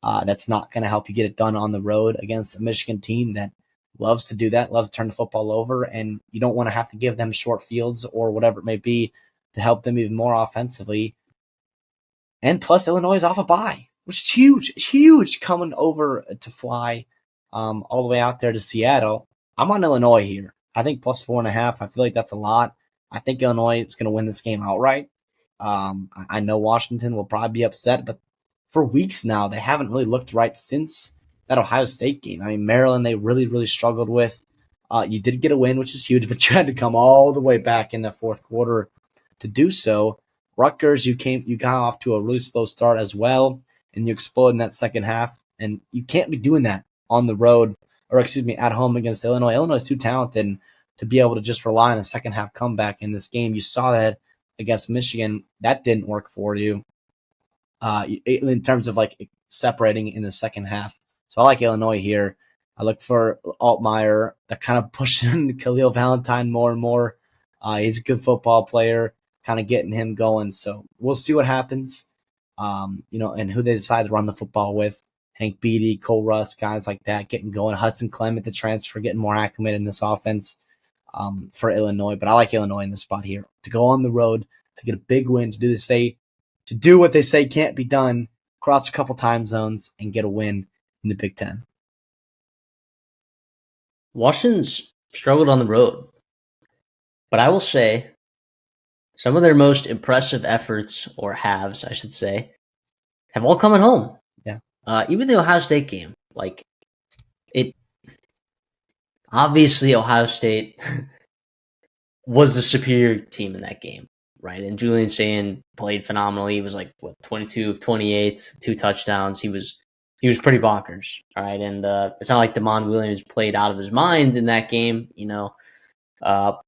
S2: That's not going to help you get it done on the road against a Michigan team that loves to do that, loves to turn the football over, and you don't want to have to give them short fields or whatever it may be to help them even more offensively. And plus, Illinois is off a bye, which is huge. It's huge coming over to fly all the way out there to Seattle. I'm on Illinois here. I think plus 4.5. I feel like that's a lot. I think Illinois is going to win this game outright. I know Washington will probably be upset, but for weeks now, they haven't really looked right since that Ohio State game. I mean, Maryland, they really, really struggled with. You did get a win, which is huge, but you had to come all the way back in the fourth quarter to do so. Rutgers, you got off to a really slow start as well, and you explode in that second half. And you can't be doing that on the road, or excuse me, at home against Illinois. Illinois is too talented to be able to just rely on a second half comeback in this game. You saw that against Michigan. That didn't work for you in terms of like separating in the second half. So I like Illinois here. I look for Altmaier, that kind of pushing Khalil Valentine more and more. He's a good football player, kind of getting him going. So we'll see what happens, and who they decide to run the football with. Hank Beatty, Cole Russ, guys like that getting going. Hudson Clement, the transfer, getting more acclimated in this offense for Illinois. But I like Illinois in this spot here to go on the road, to get a big win, to do what they say can't be done, cross a couple time zones, and get a win in the Big Ten.
S1: Washington's struggled on the road, but I will say some of their most impressive efforts, or halves, I should say, have all come at home.
S2: Yeah.
S1: Even the Ohio State game, like it. Obviously, Ohio State was the superior team in that game, right? And Julian Sayin played phenomenally. He was like 22 of 28, 2 touchdowns. He was pretty bonkers, all right. And it's not like Damon Williams played out of his mind in that game, but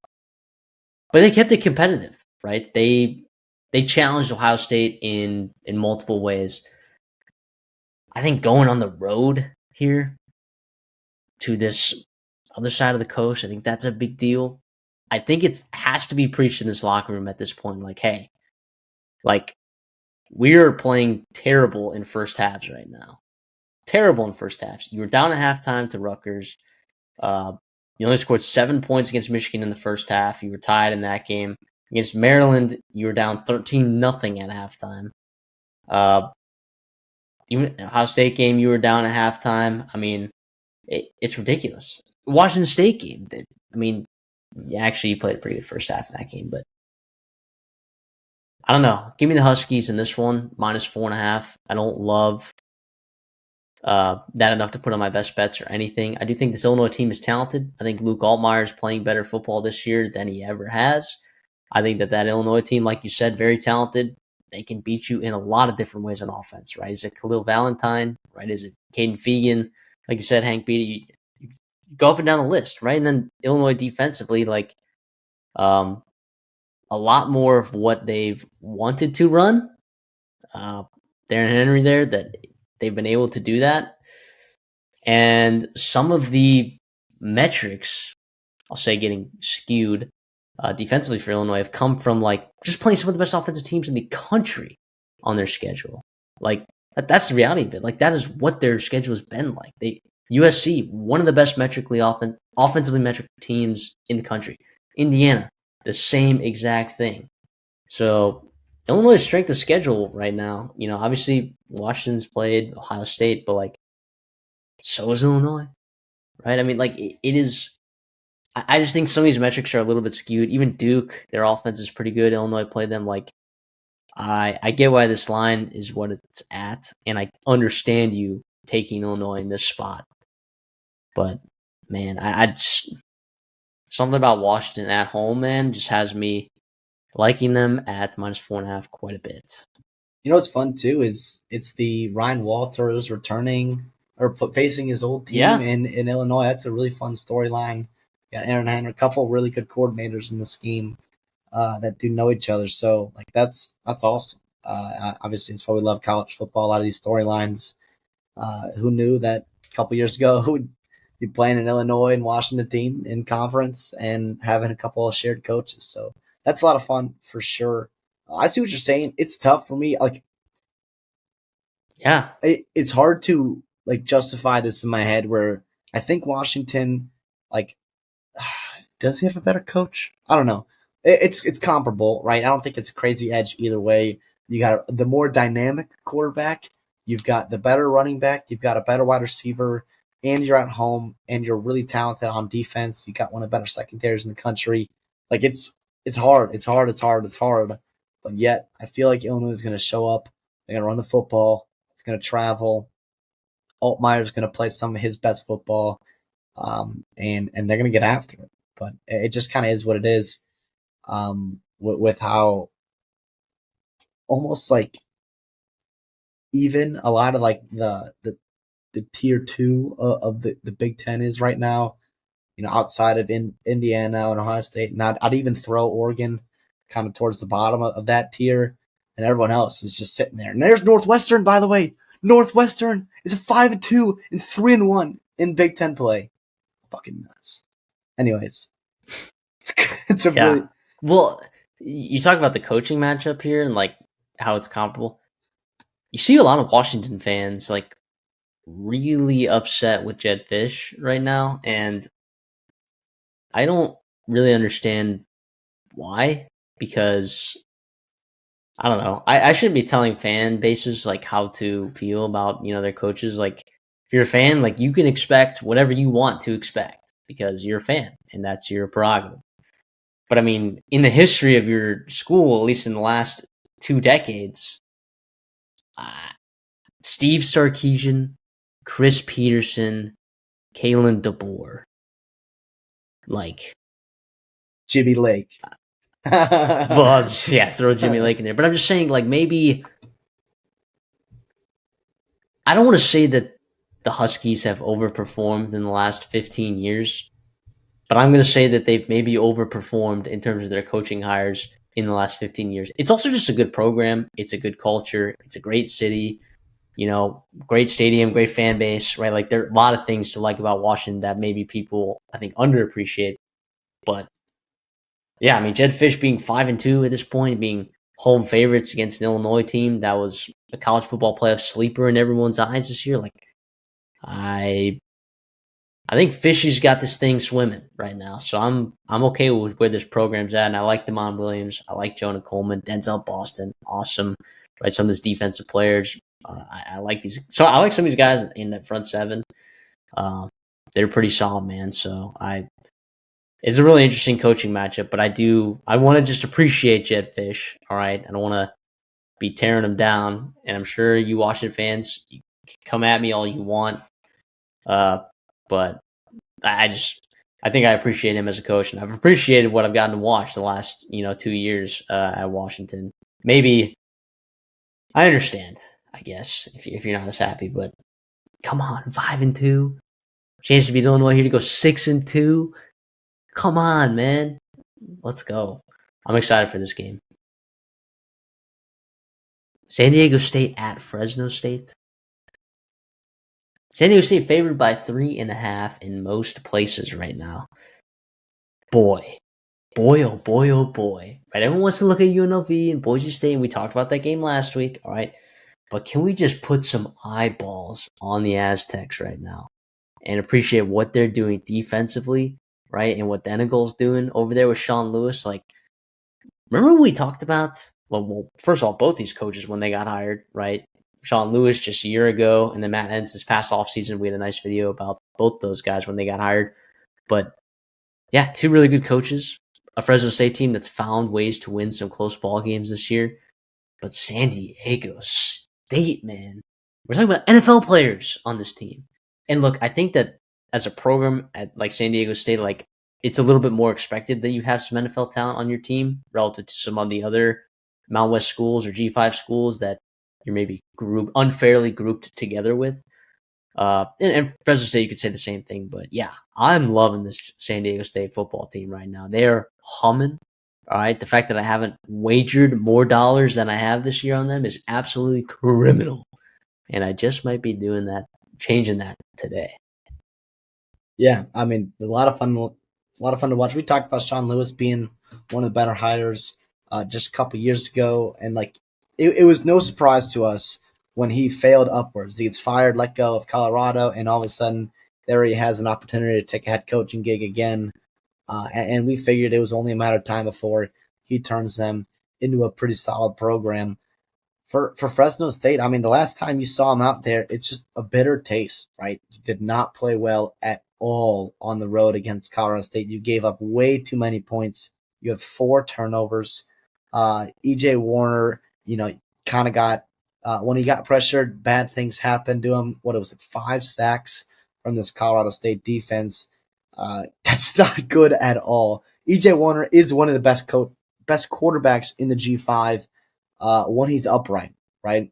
S1: they kept it competitive, right? They challenged Ohio State in multiple ways. I think going on the road here to this other side of the coast, I think that's a big deal. I think it has to be preached in this locker room at this point. Like, hey, like we're playing terrible in first halves right now. Terrible in first halves. You were down at halftime to Rutgers. You only scored 7 points against Michigan in the first half. You were tied in that game. Against Maryland, you were down 13-0 at halftime. Even Ohio State game, you were down at halftime. I mean, it's ridiculous. Washington State game, actually, you played a pretty good first half in that game, but I don't know. Give me the Huskies in this one, -4.5. I don't love that enough to put on my best bets or anything. I do think this Illinois team is talented. I think Luke Altmaier is playing better football this year than he ever has. I think that Illinois team, like you said, very talented. They can beat you in a lot of different ways on offense, right? Is it Khalil Valentine, right? Is it Caden Fegan? Like you said, Hank Beatty. You go up and down the list, right? And then Illinois defensively, like a lot more of what they've wanted to run. Darren Henry there, that they've been able to do that. And some of the metrics, I'll say, getting skewed defensively for Illinois have come from like just playing some of the best offensive teams in the country on their schedule. Like that's the reality of it. Like that is what their schedule has been like. USC, one of the best offensively metric teams in the country. Indiana, the same exact thing. So Illinois' strength of schedule right now, obviously Washington's played Ohio State, but like so is Illinois, right? I mean, like it is. I just think some of these metrics are a little bit skewed. Even Duke, their offense is pretty good. Illinois played them. Like I get why this line is what it's at, and I understand you taking Illinois in this spot. But man, I just something about Washington at home, man, just has me liking them at -4.5 quite a bit.
S2: You know what's fun too is it's the Ryan Walters returning or facing his old team in Illinois. That's a really fun storyline. Yeah, Aaron Henry, a couple really good coordinators in the scheme that do know each other. So like that's awesome. Obviously, it's why we love college football. A lot of these storylines. Who knew that a couple years ago would be playing an Illinois and Washington team in conference and having a couple of shared coaches? So that's a lot of fun for sure. I see what you're saying. It's tough for me. Like,
S1: yeah,
S2: it's hard to like justify this in my head. Where I think Washington, like, does he have a better coach? I don't know. It's comparable, right? I don't think it's a crazy edge either way. You got the more dynamic quarterback. You've got the better running back. You've got a better wide receiver, and you're at home, and you're really talented on defense. You got one of the better secondaries in the country. Like it's hard. It's hard. But yet, I feel like Illinois is going to show up. They're going to run the football. It's going to travel. Altmaier's going to play some of his best football, and they're going to get after it. But it just kind of is what it is with how almost like even a lot of like the tier two of the Big Ten is right now. Outside of Indiana and Ohio State, and I'd even throw Oregon kind of towards the bottom of that tier, and everyone else is just sitting there. And there's Northwestern, by the way. Northwestern is a 5-2 and 3-1 in Big Ten play. Fucking nuts. Anyways, it's a
S1: Yeah.
S2: really
S1: Well, you talk about the coaching matchup here and like how it's comparable. You see a lot of Washington fans like really upset with Jed Fish right now, and I don't really understand why, because I don't know. I shouldn't be telling fan bases like how to feel about, their coaches. Like if you're a fan, like you can expect whatever you want to expect because you're a fan and that's your prerogative. But I mean, in the history of your school, at least in the last 2 decades, uh, Steve Sarkisian, Chris Peterson, Kalen DeBoer, like,
S2: Jimmy Lake.
S1: well, yeah, throw Jimmy Lake in there. But I'm just saying, like, maybe I don't want to say that the Huskies have overperformed in the last 15 years, but I'm going to say that they've maybe overperformed in terms of their coaching hires in the last 15 years. It's also just a good program. It's a good culture. It's a great city, great stadium, great fan base, right? Like there are a lot of things to like about Washington that maybe people, I think, underappreciate. But yeah, I mean, Jed Fish being 5-2 at this point, being home favorites against an Illinois team that was a college football playoff sleeper in everyone's eyes this year. Like, I think Fishy's got this thing swimming right now, so I'm okay with where this program's at. And I like Damon Williams, I like Jonah Coleman, Denzel Boston, awesome. Right, some of these defensive players, I like these. So I like some of these guys in that front seven. They're pretty solid, man. So it's a really interesting coaching matchup. But I want to just appreciate Jed Fish. All right, I don't want to be tearing him down. And I'm sure you Washington fans, you come at me all you want. But I think I appreciate him as a coach, and I've appreciated what I've gotten to watch the last 2 years at Washington. Maybe I understand, I guess, if you're not as happy, but come on, 5-2, chance to beat Illinois here to go 6-2. Come on, man, let's go. I'm excited for this game. San Diego State at Fresno State. San Diego State favored by 3.5 in most places right now. Boy, oh boy, oh boy. Right, everyone wants to look at UNLV and Boise State, and we talked about that game last week, all right? But can we just put some eyeballs on the Aztecs right now and appreciate what they're doing defensively, right? And what Denigle's doing over there with Sean Lewis? Like, remember what we talked about? Well, first of all, both these coaches when they got hired, right? Sean Lewis just a year ago, and then Matt Entz this past offseason. We had a nice video about both those guys when they got hired. But yeah, two really good coaches. A Fresno State team that's found ways to win some close ball games this year. But San Diego State, man. We're talking about NFL players on this team. And look, I think that as a program at like San Diego State, like it's a little bit more expected that you have some NFL talent on your team relative to some of the other Mountain West schools or G5 schools that you're maybe unfairly grouped together with. And Fresno State, you could say the same thing, but yeah, I'm loving this San Diego State football team right now. They're humming. All right, the fact that I haven't wagered more dollars than I have this year on them is absolutely criminal, and I just might be doing that, changing that today.
S2: Yeah, I mean, a lot of fun to watch. We talked about Sean Lewis being one of the better hires just a couple years ago, and like it was no surprise to us when he failed upwards. He gets fired, let go of Colorado, and all of a sudden there he has an opportunity to take a head coaching gig again. And we figured it was only a matter of time before he turns them into a pretty solid program. For Fresno State, I mean, the last time you saw him out there, it's just a bitter taste, right? You did not play well at all on the road against Colorado State. You gave up way too many points. You have 4 turnovers. EJ Warner, kind of got when he got pressured, bad things happened to him. What it was, like 5 sacks from this Colorado State defense. That's not good at all. EJ Warner is one of the best quarterbacks in the G5. One, he's upright, right?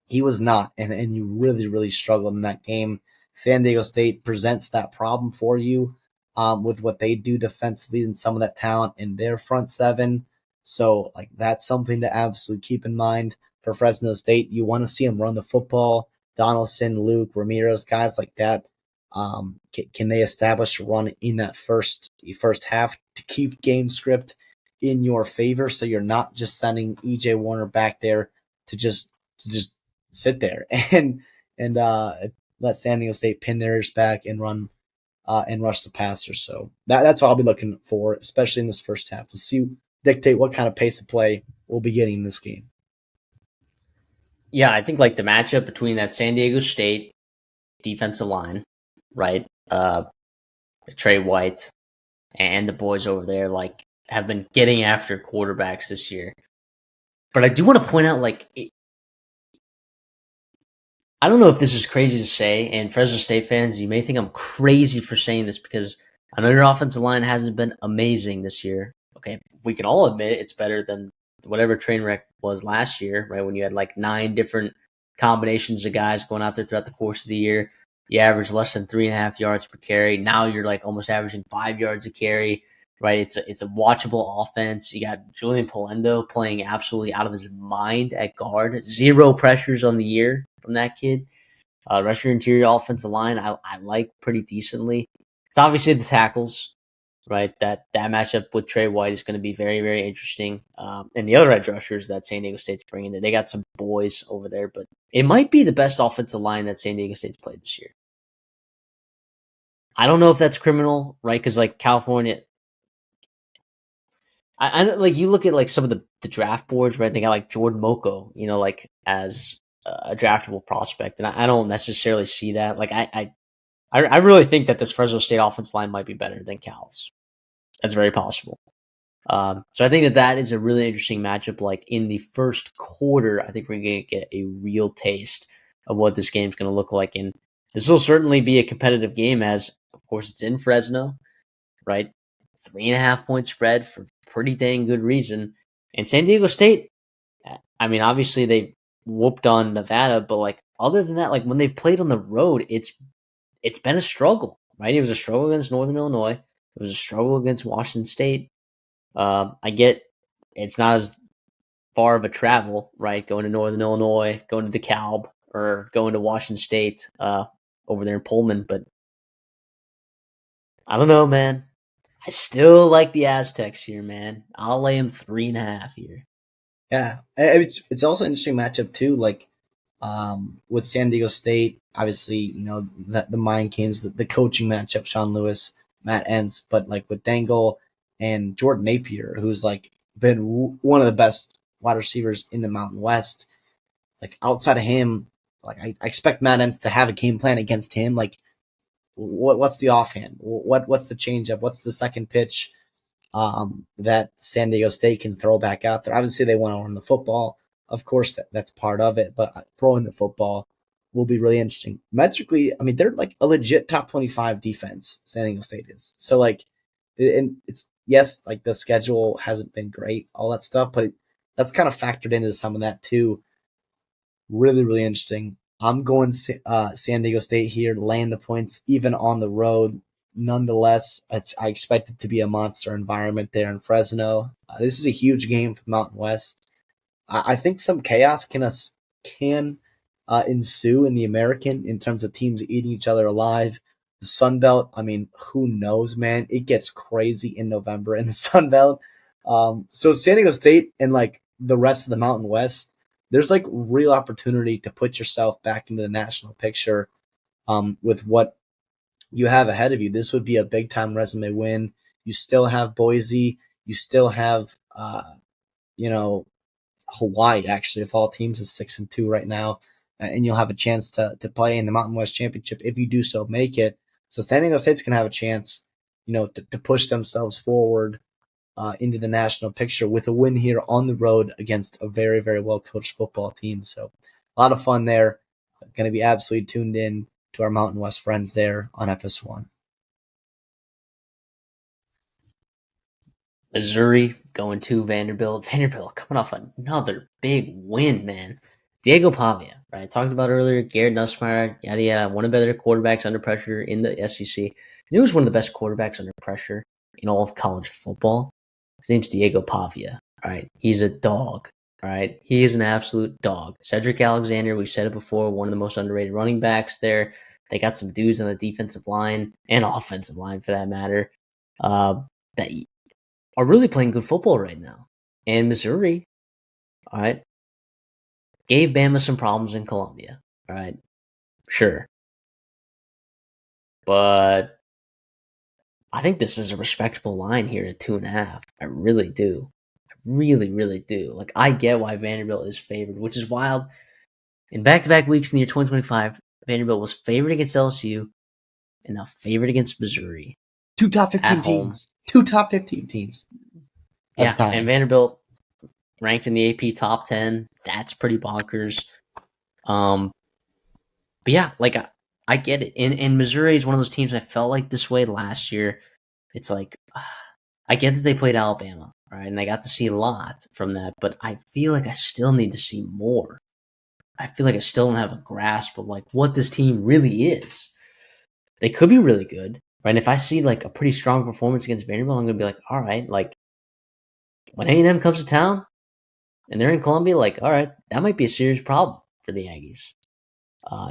S2: He was not, and you really, really struggled in that game. San Diego State presents that problem for you with what they do defensively and some of that talent in their front seven. So, like, that's something to absolutely keep in mind for Fresno State. You want to see them run the football. Donaldson, Luke, Ramirez, guys like that. Can they establish a run in that first half to keep game script in your favor, so you're not just sending EJ Warner back there to just sit there and let San Diego State pin their ears back and run and rush the passer. So that's all I'll be looking for, especially in this first half, to see dictate what kind of pace of play we'll be getting in this game.
S1: Yeah, I think like the matchup between that San Diego State defensive line, right? Trey White and the boys over there like have been getting after quarterbacks this year. But I do want to point out I don't know if this is crazy to say, and Fresno State fans, you may think I'm crazy for saying this because I know your offensive line hasn't been amazing this year. Okay, we can all admit it's better than whatever train wreck was last year, right? When you had like 9 different combinations of guys going out there throughout the course of the year. You average less than 3.5 yards per carry. Now you're like almost averaging 5 yards a carry, right? It's a watchable offense. You got Julian Polendo playing absolutely out of his mind at guard. 0 pressures on the year from that kid. Rest of your interior offensive line, I like pretty decently. It's obviously the tackles, right? That matchup with Trey White is going to be very, very interesting. And the other edge rushers that San Diego State's bringing in, they got some boys over there, but it might be the best offensive line that San Diego State's played this year. I don't know if that's criminal, right? Because like California, I like you look at like some of the draft boards, right? They got like Jordan Moko, like as a draftable prospect, and I don't necessarily see that. Like I really think that this Fresno State offense line might be better than Cal's. That's very possible. So I think that is a really interesting matchup. Like in the first quarter, I think we're going to get a real taste of what this game's going to look like, and this will certainly be a competitive game. As of course, it's in Fresno, right? 3.5 point spread for pretty dang good reason. And San Diego State, I mean, obviously they whooped on Nevada, but like other than that, like when they've played on the road, it's been a struggle, right? It was a struggle against Northern Illinois. It was a struggle against Washington State. I get it's not as far of a travel, right? Going to Northern Illinois, going to DeKalb, or going to Washington State over there in Pullman, but I don't know, man. I still like the Aztecs here, man. I'll lay them 3.5 here.
S2: Yeah, it's also an interesting matchup too. Like with San Diego State, obviously, the mind games, the coaching matchup, Sean Lewis, Matt Entz, but like with Dangle and Jordan Napier, who's like been one of the best wide receivers in the Mountain West. Like outside of him, like I expect Matt Entz to have a game plan against him. Like what's the offhand? What's the changeup? What's the second pitch? That San Diego State can throw back out there. Obviously, they want to run the football. Of course, that's part of it, but throwing the football will be really interesting. Metrically, I mean, they're like a legit top 25 defense, San Diego State is. So, like, and it's, yes, like the schedule hasn't been great, all that stuff, but that's kind of factored into some of that too. Really, really interesting. I'm going San Diego State here, laying the points even on the road. Nonetheless, I expect it to be a monster environment there in Fresno. This is a huge game for Mountain West. I think some chaos can ensue in the American in terms of teams eating each other alive. The Sun Belt, I mean, who knows, man? It gets crazy in November in the Sun Belt. So San Diego State and like the rest of the Mountain West, there's like real opportunity to put yourself back into the national picture with what you have ahead of you. This would be a big time resume win. You still have Boise. You still have, you know, Hawaii. Actually, of all teams, is 6-2 right now, and you'll have a chance to play in the Mountain West Championship if you do so make it. So San Diego State's gonna have a chance, to push themselves forward into the national picture with a win here on the road against a very, very well coached football team. So a lot of fun there. Going to be absolutely tuned in to our Mountain West friends there on FS1.
S1: Missouri going to Vanderbilt. Vanderbilt coming off another big win, man. Diego Pavia, right? Talked about earlier, Garrett Nussmeier, yada yada, one of the better quarterbacks under pressure in the SEC. He was one of the best quarterbacks under pressure in all of college football. His name's Diego Pavia. All right. He's a dog. All right. He is an absolute dog. Cedric Alexander, we've said it before, one of the most underrated running backs there. They got some dudes on the defensive line and offensive line for that matter. That are really playing good football right now. And Missouri, all right, gave Bama some problems in Columbia. All right. Sure. But I think this is a respectable line here at 2.5. I really do. I really, really do. Like, I get why Vanderbilt is favored, which is wild. In back-to-back weeks in the year 2025, Vanderbilt was favored against LSU and now favored against Missouri.
S2: Two top 15 teams. Two top 15 teams.
S1: Yeah, and Vanderbilt ranked in the AP top 10. That's pretty bonkers. But yeah, like I get it. And Missouri is one of those teams I felt like this way last year. It's like I get that they played Alabama, right? And I got to see a lot from that, but I feel like I still need to see more. I feel like I still don't have a grasp of like what this team really is. They could be really good, right? And if I see like a pretty strong performance against Vanderbilt, I'm gonna be like, all right, like when A&M comes to town and they're in Columbia, like, all right, that might be a serious problem for the Aggies.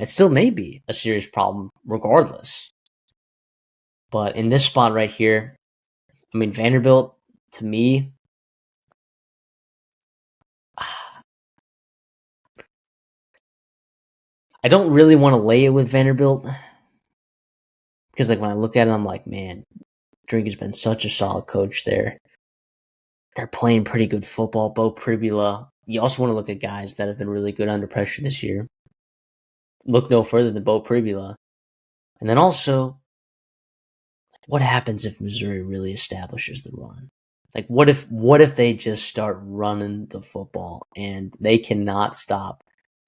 S1: It still may be a serious problem regardless. But in this spot right here, I mean, Vanderbilt, to me, I don't really want to lay it with Vanderbilt because, like, when I look at it, I'm like, man, Drink has been such a solid coach there. They're playing pretty good football. Bo Pribula. You also want to look at guys that have been really good under pressure this year. Look no further than Bo Pribula. And then also, what happens if Missouri really establishes the run? Like, what if they just start running the football and they cannot stop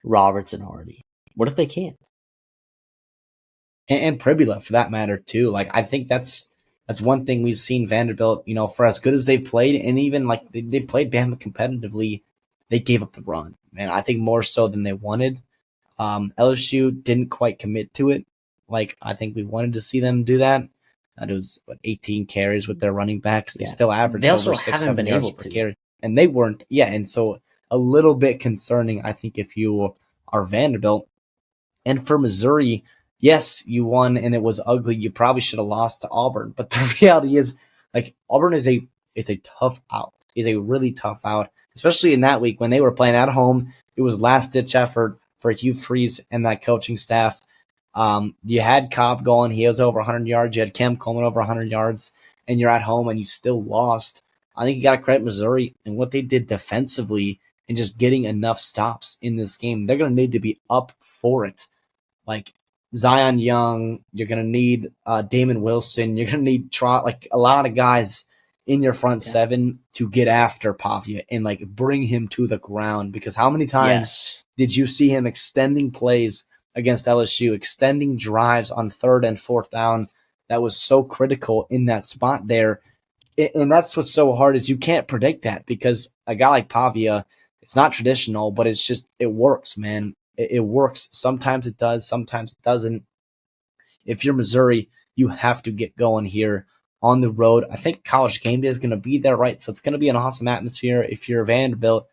S1: Roberts and Hardy? What if they can't?
S2: And Pribula for that matter too. Like I think that's one thing we've seen Vanderbilt, for as good as they've played, and even like they played Bama competitively, they gave up the run. Man, I think more so than they wanted. LSU didn't quite commit to it. Like I think we wanted to see them do that. It was 18 carries with their running backs. They still averaged
S1: they also
S2: over 6,
S1: haven't
S2: 7
S1: been
S2: yards
S1: able
S2: per
S1: to.
S2: carry, and they weren't. Yeah, and so a little bit concerning, I think, if you are Vanderbilt. And for Missouri, yes, you won and it was ugly. You probably should have lost to Auburn. But the reality is, like Auburn is it's a tough out. It's a really tough out, especially in that week when they were playing at home. It was last ditch effort for Hugh Freeze and that coaching staff. You had Cobb going; he was over 100 yards. You had Kemp Coleman over 100 yards, and you're at home and you still lost. I think you got to credit Missouri and what they did defensively and just getting enough stops in this game. They're going to need to be up for it. Like Zion Young, you're going to need Damon Wilson. You're going to need like a lot of guys in your front seven to get after Pavia and like bring him to the ground. Because how many times did you see him extending plays against LSU, extending drives on 3rd and 4th down? That was so critical in that spot there. And that's what's so hard is you can't predict that because a guy like Pavia, it's not traditional, but it's just, it works, man. It works. Sometimes it does, sometimes it doesn't. If you're Missouri, you have to get going here on the road. I think College Game Day is going to be there, right? So it's going to be an awesome atmosphere. If you're Vanderbilt,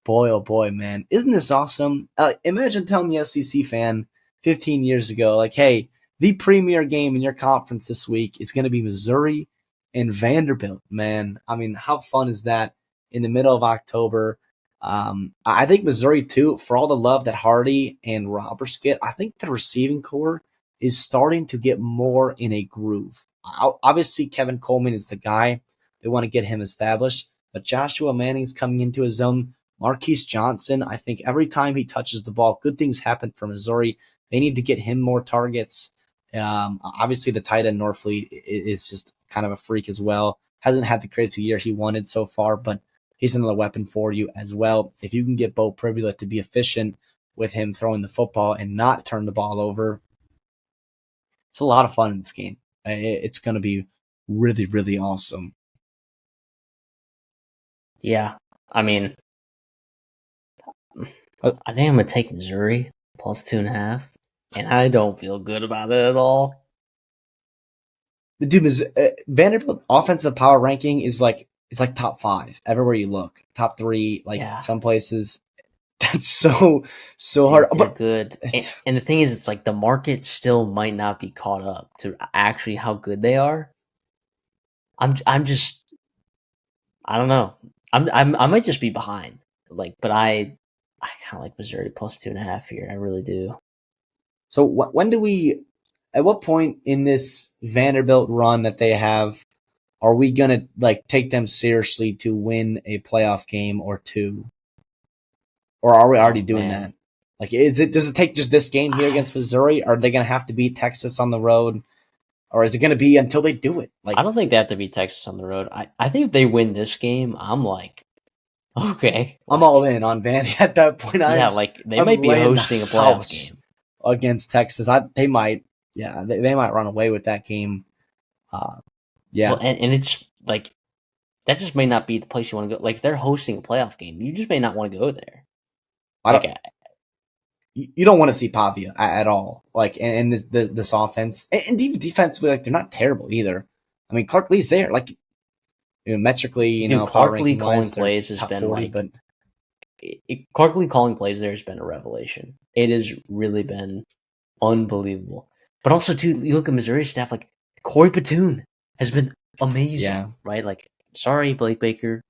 S2: boy, oh boy, man. Isn't this awesome? Imagine telling the SEC fan 15 years ago, like, hey, the premier game in your conference this week is going to be Missouri and Vanderbilt, man. I mean, how fun is that in the middle of October? I think Missouri, too, for all the love that Hardy and Roberts get, I think the receiving core is starting to get more in a groove. Obviously, Kevin Coleman is the guy. They want to get him established. But Joshua Manning's coming into his own. Marquise Johnson, I think every time he touches the ball, good things happen for Missouri. They need to get him more targets. Obviously, the tight end Norfleet is just kind of a freak as well. Hasn't had the crazy year he wanted so far, but he's another weapon for you as well. If you can get Bo Pribula to be efficient with him throwing the football and not turn the ball over, it's a lot of fun in this game. It's going to be really, really awesome.
S1: Yeah, I mean,
S2: Uh,
S1: I think I'm gonna take Missouri plus 2.5, and I don't feel good about it at all.
S2: the dude is Vanderbilt offensive power ranking is like it's like top 5 everywhere you look, top 3 like
S1: Yeah,
S2: some places. That's so hard,
S1: they're
S2: but
S1: good,
S2: it's
S1: and the thing is, it's like the market still might not be caught up to actually how good they are. I'm just I don't know. I might just be behind. Like, but I kind of like Missouri plus 2.5 here. I really do.
S2: so when do we at what point in this Vanderbilt run that they have are we gonna like take them seriously to win a playoff game or two, or are we already
S1: Oh
S2: doing
S1: man,
S2: that? Like, does it take just this game here
S1: I
S2: against Missouri? Are they gonna have to beat Texas on the road, or is it gonna be until they do it?
S1: I
S2: Like,
S1: don't think they have to beat Texas on the road. I think if they win this game, I'm like, okay,
S2: I'm all
S1: like
S2: in on Vandy at that point.
S1: yeah, like they
S2: I'm
S1: might be
S2: laying the
S1: hosting a playoff
S2: house
S1: game.
S2: against Texas. They might, yeah, they might run away with that game. Uh,
S1: Well,
S2: yeah,
S1: and it's like that just may not be the place you want to go. Like if they're hosting a playoff game, you just may not want to go there.
S2: I
S1: Like
S2: don't. You don't want to see Pavia at all. Like, and this offense, and even defensively, like they're not terrible either. I mean, Clark Lee's there. Like, metrically,
S1: dude,
S2: power
S1: Clark Lee
S2: ranking
S1: calling
S2: wise, they're
S1: plays has
S2: top
S1: been
S2: 40.
S1: like
S2: But
S1: Clark Lee calling plays there has been a revelation. It has really been unbelievable. But also, too, you look at Missouri staff, like Corey Platoon has been
S2: yeah,
S1: amazing, right? Like, sorry, Blake Baker,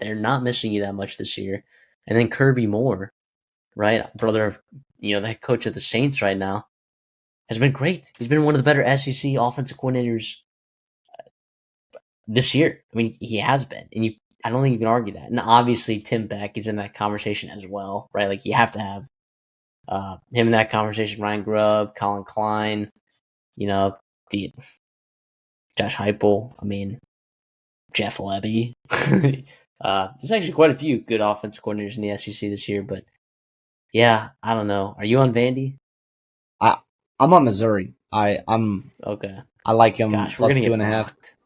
S1: they're not missing you that much this year. And then Kirby Moore, right, brother of the head coach of the Saints right now, has been great. He's been one of the better SEC offensive coordinators this year. I mean, he has been, and I don't think you can argue that. And obviously, Tim Beck is in that conversation as well, right? Like, you have to have him in that conversation. Ryan Grubb, Colin Klein, you know, the Josh Heupel. I mean, Jeff Lebby. There's actually quite a few good offensive coordinators in the SEC this year, but yeah, I don't know. Are you on Vandy?
S2: I I'm on Missouri.
S1: Okay.
S2: I like him
S1: Gosh, we're
S2: plus
S1: gonna
S2: two
S1: get
S2: and a half.
S1: rocked.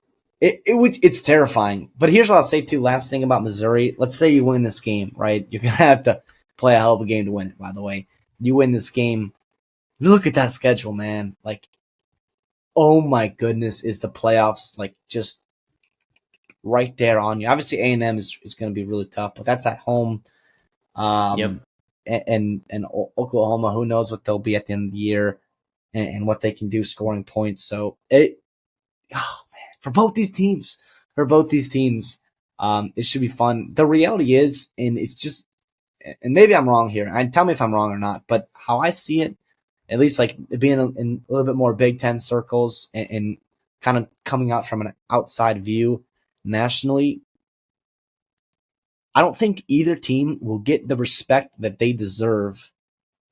S2: It's terrifying. But here's what I'll say too. Last thing about Missouri. Let's say you win this game, right? You're gonna have to play a hell of a game to win it. By the way, you win this game. Look at that schedule, man. Like, oh my goodness, is the playoffs like just right there on you? Obviously, A&M is going to be really tough, but that's at home.
S1: Yep.
S2: Um, and Oklahoma, who knows what they'll be at the end of the year and what they can do scoring points. So oh man, for both these teams, it should be fun. The reality is, and it's just, and maybe I'm wrong here. And tell me if I'm wrong or not. But how I see it, at least like being in a little bit more Big Ten circles and kind of coming out from an outside view nationally, I don't think either team will get the respect that they deserve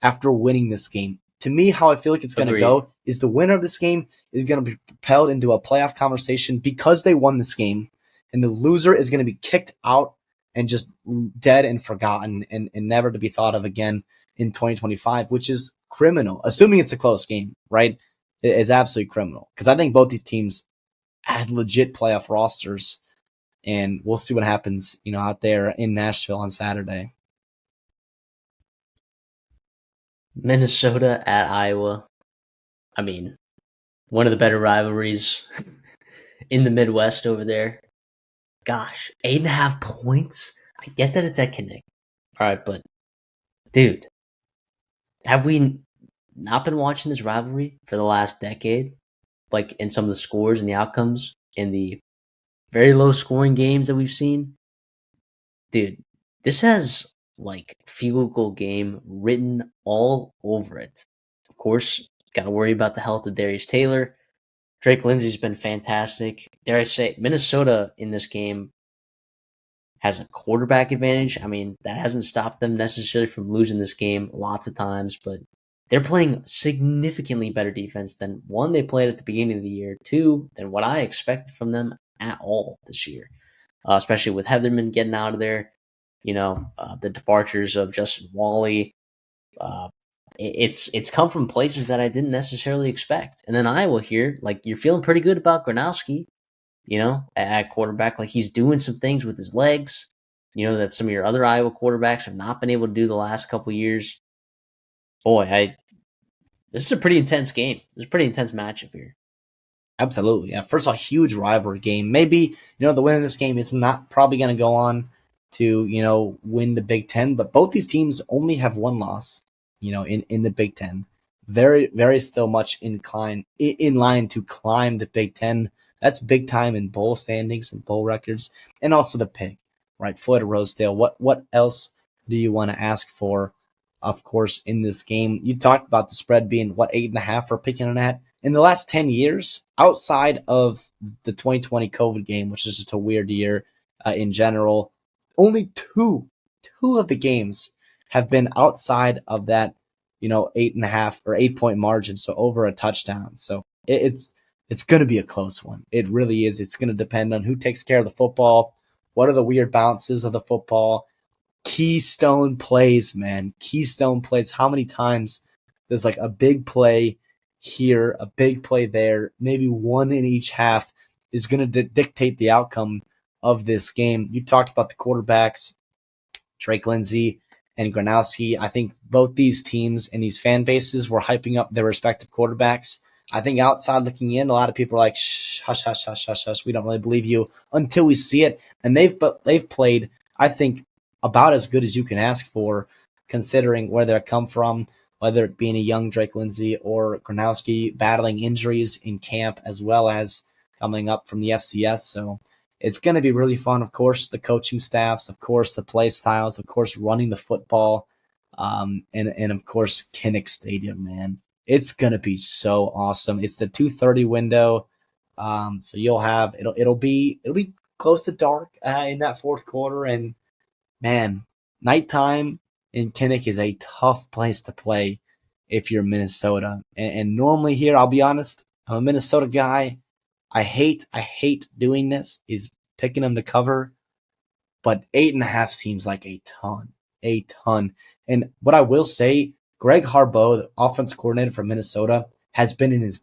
S2: after winning this game. To me, how I feel like it's going to
S1: Agreed.
S2: go is the winner of this game is going to be propelled into a playoff conversation because they won this game, and the loser is going to be kicked out and just dead and forgotten and never to be thought of again in 2025, which is criminal. Assuming it's a close game, right? It is absolutely criminal because I think both these teams have legit playoff rosters, and we'll see what happens, out there in Nashville on Saturday.
S1: Minnesota at Iowa. I mean, one of the better rivalries in the Midwest over there. Gosh, 8.5 points. I get that it's at Kinnick. All right, but dude, have we not been watching this rivalry for the last decade? Like in some of the scores and the outcomes in the very low scoring games that we've seen? Dude, this has like field goal game written all over it. Of course, got to worry about the health of Darius Taylor. Drake Lindsey's been fantastic. Dare I say, Minnesota in this game has a quarterback advantage. I mean, that hasn't stopped them necessarily from losing this game lots of times, but they're playing significantly better defense than one they played at the beginning of the year, two than what I expected from them at all this year, especially with Heatherman getting out of there. The departures of Justin Wally. Uh, it's come from places that I didn't necessarily expect. And then Iowa here, like you're feeling pretty good about Gronowski, at quarterback. Like he's doing some things with his legs. that some of your other Iowa quarterbacks have not been able to do the last couple years. Boy, this is a pretty intense game. This is a pretty intense matchup here.
S2: Absolutely. Yeah, first of all, huge rivalry game. Maybe, the winner of this game is not probably going to go on to, win the Big Ten, but both these teams only have one loss, in the Big Ten. Very, very still much in line to climb the Big Ten. That's big time in bowl standings and bowl records, and also the pick, right? Floyd Rosedale. What else do you want to ask for? Of course, in this game, you talked about the spread being 8.5 for picking it at. In the last 10 years, outside of the 2020 COVID game, which is just a weird year in general, only two of the games have been outside of that, 8.5 or 8 point margin, so over a touchdown. So it's going to be a close one. It really is. It's going to depend on who takes care of the football. What are the weird bounces of the football? Keystone plays, man. Keystone plays. How many times there's like a big play here, a big play there, maybe one in each half is going to dictate the outcome of this game. You talked about the quarterbacks, Drake Lindsey and Gronowski. I think both these teams and these fan bases were hyping up their respective quarterbacks. I think outside looking in, a lot of people are like, shh, hush, hush, hush, hush, hush. We don't really believe you until we see it. And they've played, I think, about as good as you can ask for, considering where they come from, whether it being a young Drake Lindsey or Gronowski battling injuries in camp as well as coming up from the FCS. So it's going to be really fun. Of course, the coaching staffs, of course, the play styles, of course, running the football, and of course, Kinnick Stadium, man. It's going to be so awesome. It's the 2:30 window. So you'll have, it'll be close to dark in that fourth quarter. And man, nighttime in Kinnick is a tough place to play if you're Minnesota. And normally here, I'll be honest, I'm a Minnesota guy. I hate doing this, is picking them to cover, but 8.5 seems like a ton. And what I will say, Greg Harbaugh, the offensive coordinator for Minnesota, has been in his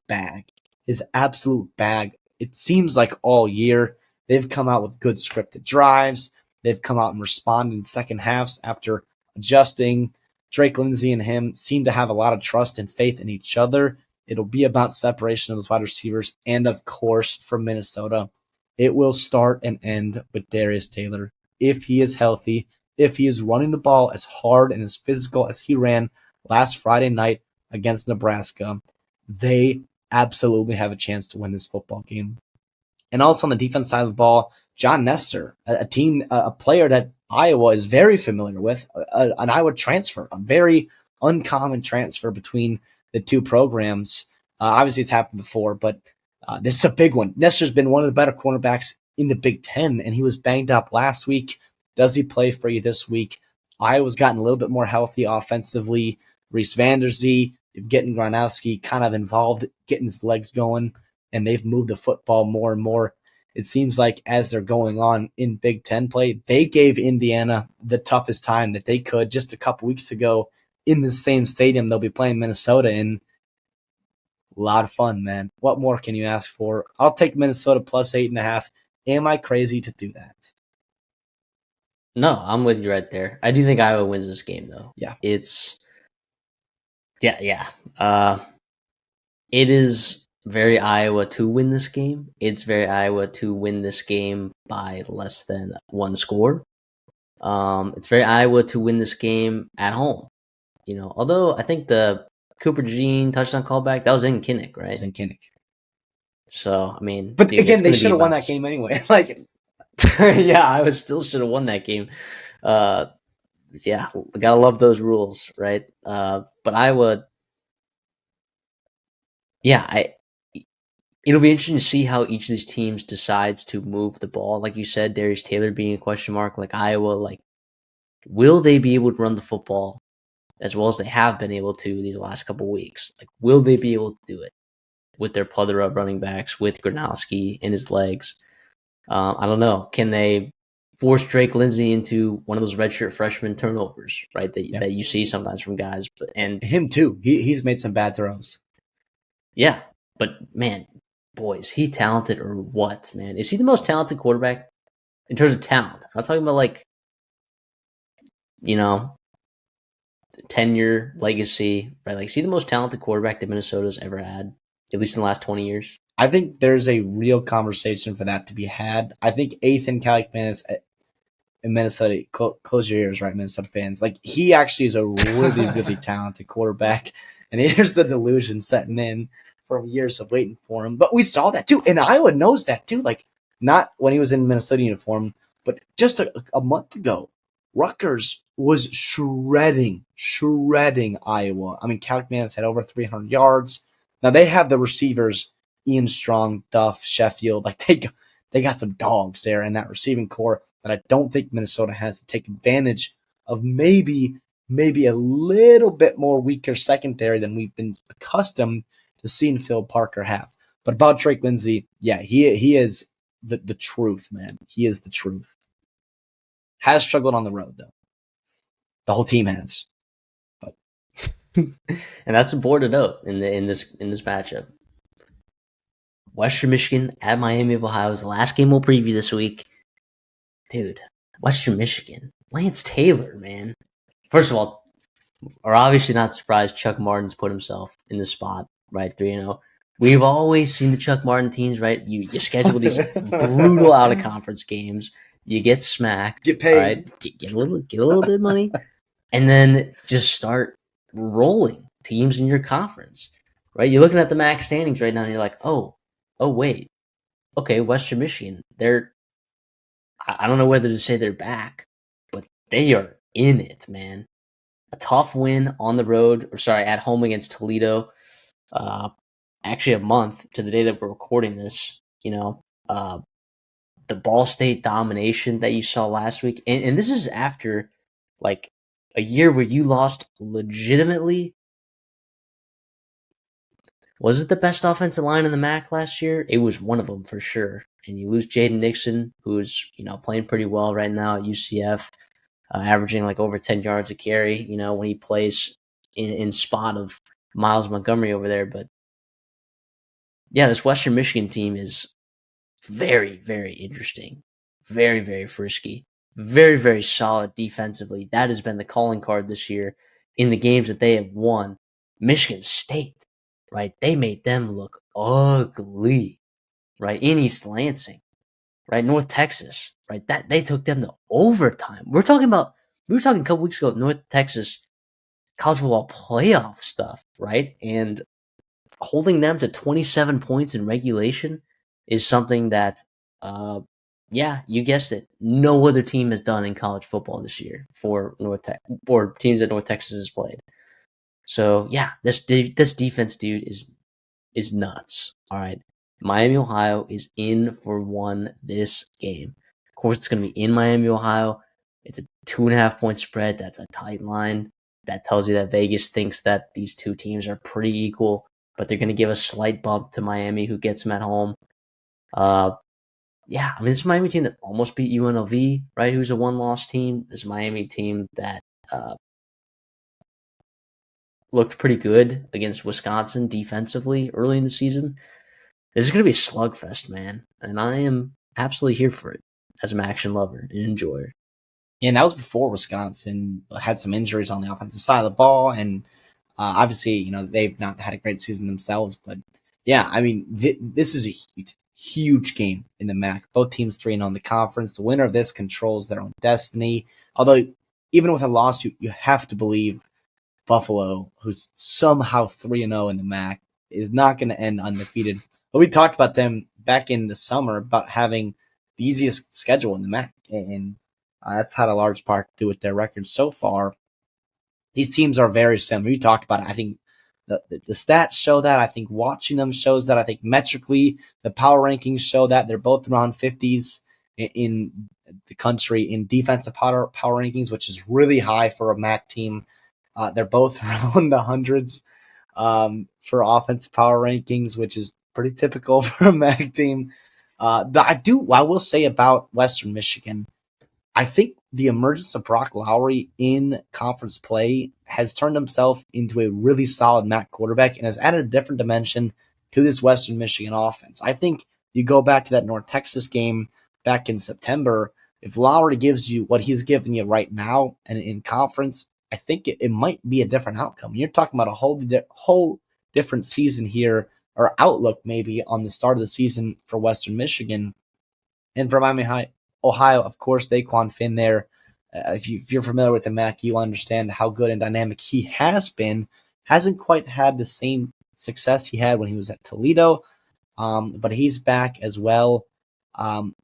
S2: absolute bag. It seems like all year they've come out with good scripted drives. They've come out and responded in second halves after adjusting. Drake Lindsey and him seem to have a lot of trust and faith in each other. It'll be about separation of those wide receivers. And of course, for Minnesota, it will start and end with Darius Taylor. If he is healthy, if he is running the ball as hard and as physical as he ran last Friday night against Nebraska, they absolutely have a chance to win this football game. And also on the defense side of the ball, John Nestor, a player that Iowa is very familiar with, an Iowa transfer, a very uncommon transfer between the two programs. Obviously, it's happened before, but this is a big one. Nestor's been one of the better cornerbacks in the Big Ten, and he was banged up last week. Does he play for you this week? Iowa's gotten a little bit more healthy offensively. Reese Vanderzee, getting Gronowski kind of involved, getting his legs going, and they've moved the football more and more. It seems like as they're going on in Big Ten play, they gave Indiana the toughest time that they could just a couple weeks ago in the same stadium they'll be playing Minnesota in. A lot of fun, man. What more can you ask for? I'll take Minnesota plus 8.5. Am I crazy to do that?
S1: No, I'm with you right there. I do think Iowa wins this game, though.
S2: Yeah.
S1: Yeah. It is very Iowa to win this game. It's very Iowa to win this game by less than one score. It's very Iowa to win this game at home. Although I think the Cooper Jean touchdown callback, that was in Kinnick, right?
S2: It was in Kinnick.
S1: So, I mean,
S2: but dude, again, they should have won that game anyway.
S1: Yeah, Iowa still should have won that game. Yeah, gotta love those rules, right? But Iowa, yeah, it'll be interesting to see how each of these teams decides to move the ball. Like you said, Darius Taylor being a question mark, like Iowa, will they be able to run the football as well as they have been able to these last couple weeks? Will they be able to do it with their plethora of running backs, with Gronowski in his legs? I don't know. Can they force Drake Lindsey into one of those redshirt freshman turnovers, right? That you see sometimes from guys, and
S2: him too. He's made some bad throws.
S1: Yeah, but man, boy, is he talented or what? Man, is he the most talented quarterback in terms of talent? I'm not talking about tenure, legacy, right? Like, see the most talented quarterback that Minnesota's ever had, at least in the last 20 years.
S2: I think there's a real conversation for that to be had. I think Ethan Calicman in Minnesota. Close your ears, right, Minnesota fans? Like, he actually is a really, really talented quarterback, and here's the delusion setting in from years of waiting for him. But we saw that too, and Iowa knows that too. Like, not when he was in Minnesota uniform, but just a month ago, Rutgers was shredding Iowa. I mean, Calicman's had over 300 yards. Now they have the receivers, Ian Strong, Duff, Sheffield. Like, they got some dogs there in that receiving core that I don't think Minnesota has to take advantage of. Maybe a little bit more weaker secondary than we've been accustomed to seeing Phil Parker have. But about Drake Lindsay, yeah, he is the truth, man. He is the truth. Has struggled on the road though. The whole team has. But
S1: and that's important to note in this matchup. Western Michigan at Miami of Ohio is the last game we'll preview this week. Dude, Western Michigan. Lance Taylor, man. First of all, are obviously not surprised Chuck Martin's put himself in the spot, right? 3-0. We've always seen the Chuck Martin teams, right? You schedule these brutal out of conference games. You get smacked.
S2: Get paid.
S1: All right? Get a little bit of money. And then just start rolling teams in your conference. Right? You're looking at the MAC standings right now and you're like, oh wait. Okay, Western Michigan. I don't know whether to say they're back, but they are in it, man. A tough win on the road, at home against Toledo. Actually, a month to the day that we're recording this. The Ball State domination that you saw last week, and this is after like a year where you lost legitimately. Was it the best offensive line in the MAC last year? It was one of them for sure. And you lose Jaden Nixon, who's playing pretty well right now at UCF. Averaging like over 10 yards a carry, when he plays in spot of Miles Montgomery over there. But yeah, this Western Michigan team is very, very interesting, very, very frisky, very, very solid defensively. That has been the calling card this year in the games that they have won. Michigan State, right? They made them look ugly, right? In East Lansing, right? North Texas, right? That they took them to overtime. We were talking a couple weeks ago, North Texas college football playoff stuff, right? And holding them to 27 points in regulation is something that, you guessed it, no other team has done in college football this year for teams that North Texas has played. So yeah, this defense, dude, is nuts. All right. Miami, Ohio is in for one this game. Of course, it's going to be in Miami, Ohio. It's a 2.5-point spread. That's a tight line. That tells you that Vegas thinks that these two teams are pretty equal, but they're going to give a slight bump to Miami, who gets them at home. This is a Miami team that almost beat UNLV, right? Who's a one-loss team. This Miami team that looked pretty good against Wisconsin defensively early in the season. This is going to be a slugfest, man, and I am absolutely here for it as an action lover and enjoyer.
S2: Yeah, and that was before Wisconsin had some injuries on the offensive side of the ball, and obviously, they've not had a great season themselves. But yeah, I mean, this is a huge game in the MAC. Both teams 3-0 in the conference. The winner of this controls their own destiny. Although, even with a loss, you have to believe Buffalo, who's somehow 3-0 in the MAC, is not going to end undefeated. But we talked about them back in the summer about having the easiest schedule in the MAC, and that's had a large part to do with their record so far. These teams are very similar. We talked about it. I think the stats show that. I think watching them shows that. I think metrically, the power rankings show that. They're both around 50s in the country in defensive power rankings, which is really high for a MAC team. They're both around the hundreds for offensive power rankings, which is pretty typical for a MAC team. I will say about Western Michigan, I think the emergence of Brock Lowry in conference play has turned himself into a really solid MAC quarterback and has added a different dimension to this Western Michigan offense. I think you go back to that North Texas game back in September, if Lowry gives you what he's giving you right now and in conference, I think it might be a different outcome. You're talking about a whole different season here, or outlook maybe on the start of the season for Western Michigan. And for Miami High, Ohio, of course, Daquan Finn there. If you're familiar with the MAC, you understand how good and dynamic he has been. Hasn't quite had the same success he had when he was at Toledo, but he's back as well. Um,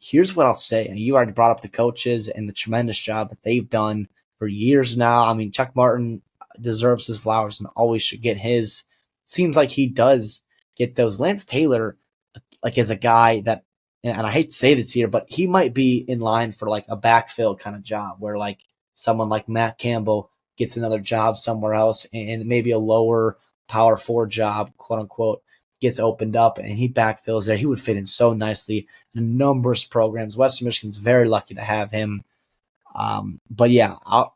S2: Here's what I'll say. You already brought up the coaches and the tremendous job that they've done for years now. I mean, Chuck Martin deserves his flowers and always should get his. Seems like he does get those. Lance Taylor, like, is a guy that, and I hate to say this here, but he might be in line for like a backfill kind of job where like someone like Matt Campbell gets another job somewhere else and maybe a lower power four job, quote unquote, gets opened up and he backfills there. He would fit in so nicely in numerous programs. Western Michigan's very lucky to have him. But yeah, I'm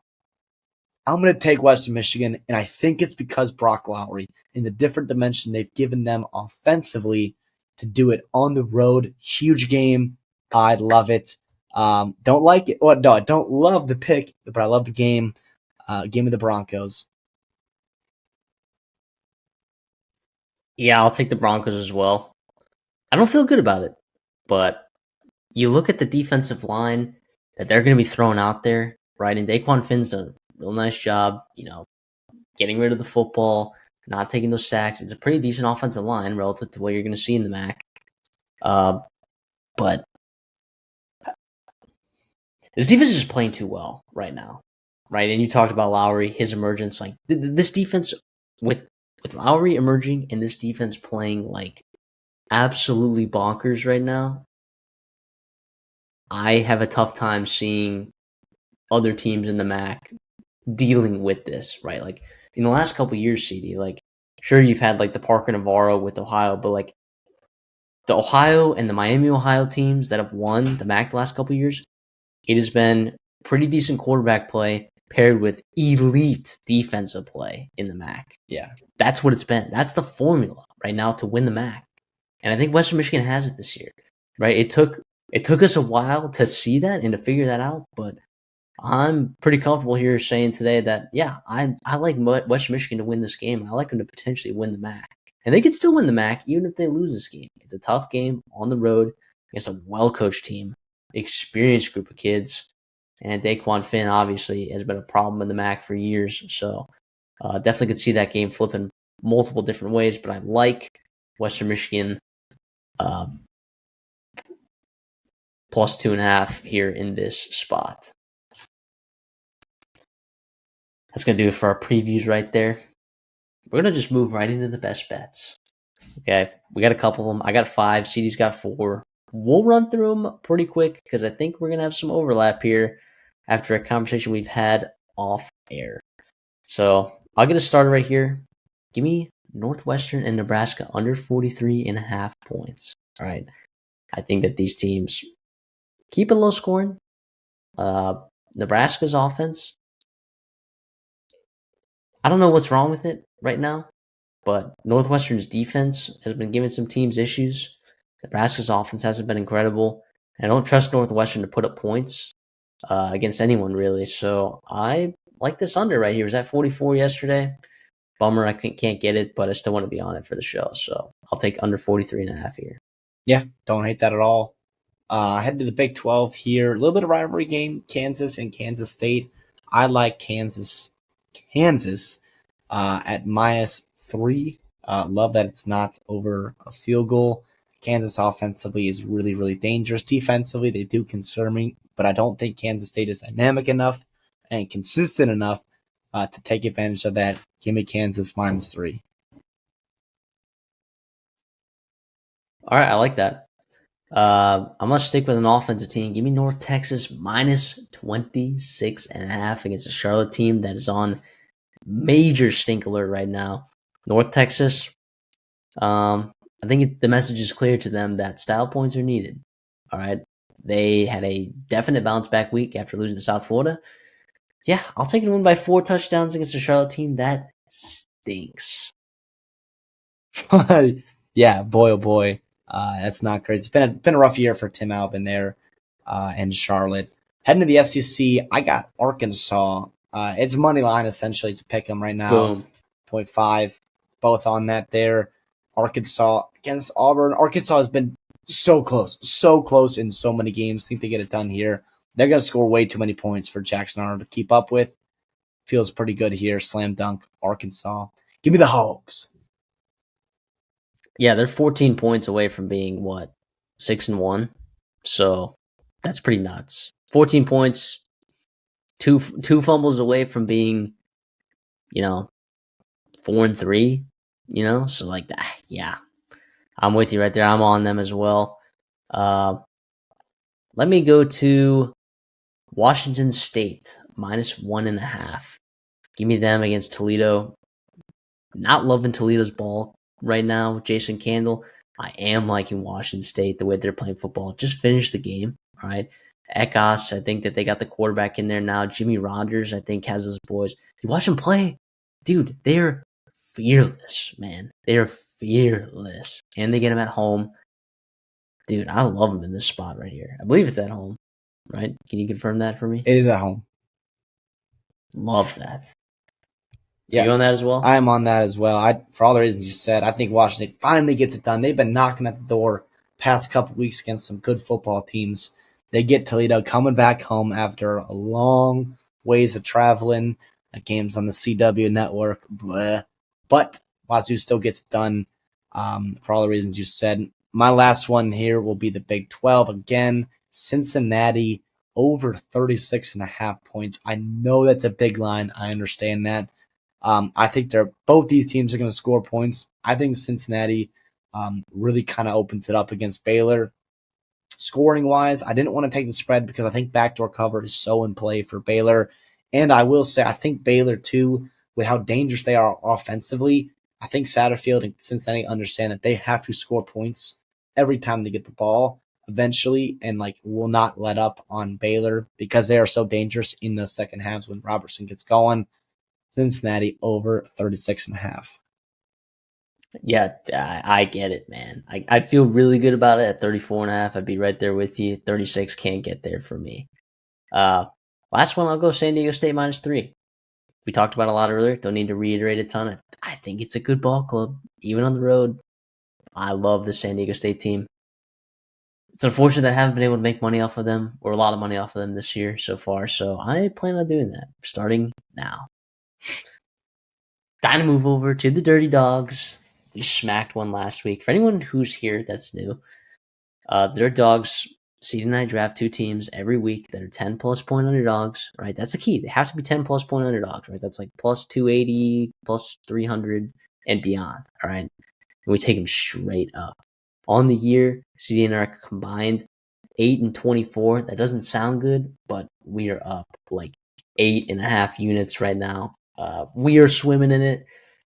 S2: going to take Western Michigan, and I think it's because Brock Lowry in the different dimension they've given them offensively to do it on the road. Huge game. I love it. Don't like it. Well, no, I don't love the pick, but I love the game. Game of the Broncos.
S1: Yeah, I'll take the Broncos as well. I don't feel good about it, but you look at the defensive line that they're going to be throwing out there, right? And Daquan Finn's done a real nice job, getting rid of the football, not taking those sacks. It's a pretty decent offensive line relative to what you're going to see in the MAC. But this defense is just playing too well right now, right? And you talked about Lowry, his emergence. Like this defense with Lowry emerging and this defense playing like absolutely bonkers right now. I have a tough time seeing other teams in the MAC dealing with this, right? Like in the last couple years, CD, like sure you've had like the Parker Navarro with Ohio, but like the Ohio and the Miami, Ohio teams that have won the MAC the last couple years, it has been pretty decent quarterback play paired with elite defensive play in the MAC.
S2: Yeah.
S1: That's what it's been. That's the formula right now to win the MAC. And I think Western Michigan has it this year, right? It took us a while to see that and to figure that out, but I'm pretty comfortable here saying today that, yeah, I like Western Michigan to win this game. I like them to potentially win the MAC. And they could still win the MAC even if they lose this game. It's a tough game on the road against a well-coached team, experienced group of kids. And Daquan Finn obviously has been a problem in the MAC for years. So definitely could see that game flipping multiple different ways. But I like Western Michigan plus 2.5 here in this spot. That's going to do it for our previews right there. We're going to just move right into the best bets. Okay, we got a couple of them. I got 5. CD's got 4. We'll run through them pretty quick because I think we're going to have some overlap here after a conversation we've had off air. So I'll get us started right here. Give me Northwestern and Nebraska under 43.5 points. All right. I think that these teams keep it low scoring. Nebraska's offense, I don't know what's wrong with it right now, but Northwestern's defense has been giving some teams issues. Nebraska's offense hasn't been incredible. I don't trust Northwestern to put up points against anyone, really. So I like this under right here. It was at 44 yesterday. Bummer I can't get it, but I still want to be on it for the show. So I'll take under 43.5 here.
S2: Yeah, don't hate that at all. Head to the Big 12 here. A little bit of rivalry game, Kansas and Kansas State. I like Kansas at -3. Love that it's not over a field goal. Kansas offensively is really, really dangerous. Defensively, they do concern me, but I don't think Kansas State is dynamic enough and consistent enough to take advantage of that. Give me Kansas -3.
S1: All right, I like that. I'm going to stick with an offensive team. Give me North Texas -26.5 against a Charlotte team that is on major stink alert right now. North Texas, I think the message is clear to them that style points are needed. All right. They had a definite bounce back week after losing to South Florida. Yeah, I'll take it win by 4 touchdowns against a Charlotte team that stinks.
S2: Yeah, boy, oh boy. That's not great. It's been a rough year for Tim Albin there. and Charlotte. Heading to the SEC, I got Arkansas. It's money line essentially to pick them right now.
S1: Boom.
S2: 0.5, both on that there. Arkansas against Auburn. Arkansas has been so close in so many games. Think they get it done here. They're going to score way too many points for Jackson Arnold to keep up with. Feels pretty good here. Slam dunk, Arkansas. Give me the Hogs.
S1: Yeah, they're 14 points away from being, 6-1? So that's pretty nuts. 14 points, two fumbles away from being, 4-3, So like that, yeah. I'm with you right there. I'm on them as well. Let me go to Washington State, -1.5. Give me them against Toledo. Not loving Toledo's ball right now, Jason Candle. I am liking Washington State, the way they're playing football. Just finish the game, all right? Ekos, I think that they got the quarterback in there now. Jimmy Rogers, I think, has those boys. You watch them play. Dude, they're fearless, man. They're fearless. And they get them at home. Dude, I love them in this spot right here. I believe it's at home, right? Can you confirm that for me?
S2: It is at home.
S1: Love that.
S2: Yeah,
S1: you on that as well?
S2: I am on that as well. For all the reasons you said, I think Washington finally gets it done. They've been knocking at the door past couple weeks against some good football teams. They get Toledo coming back home after a long ways of traveling. Games on the CW network, bleh. But Wazoo still gets it done for all the reasons you said. My last one here will be the Big 12 again. Cincinnati over 36.5 points. I know that's a big line. I understand that. I think both these teams are going to score points. I think Cincinnati really kind of opens it up against Baylor. Scoring wise, I didn't want to take the spread because I think backdoor cover is so in play for Baylor. And I will say, I think Baylor too, with how dangerous they are offensively, I think Satterfield and Cincinnati understand that they have to score points every time they get the ball eventually, and will not let up on Baylor because they are so dangerous in those second halves when Robertson gets going. Cincinnati over 36.5.
S1: Yeah, I get it, man. I'd feel really good about it at 34.5. I'd be right there with you. 36 can't get there for me. Last one, I'll go San Diego State -3. We talked about a lot earlier. Don't need to reiterate a ton. I think it's a good ball club, even on the road. I love the San Diego State team. It's unfortunate that I haven't been able to make money off of them, or a lot of money off of them this year so far. So I plan on doing that starting now. Time to move over to the Dirty Dogs. We smacked one last week. For anyone who's here that's new, the Dirty Dogs, Seed and I draft two teams every week that are 10 plus point underdogs, right? That's the key. They have to be 10 plus point underdogs, right? That's like plus 280, plus 300, and beyond, all right? And we take them straight up. On the year, CD and I are combined 8 and 24. That doesn't sound good, but we are up like 8.5 units right now. We are swimming in it.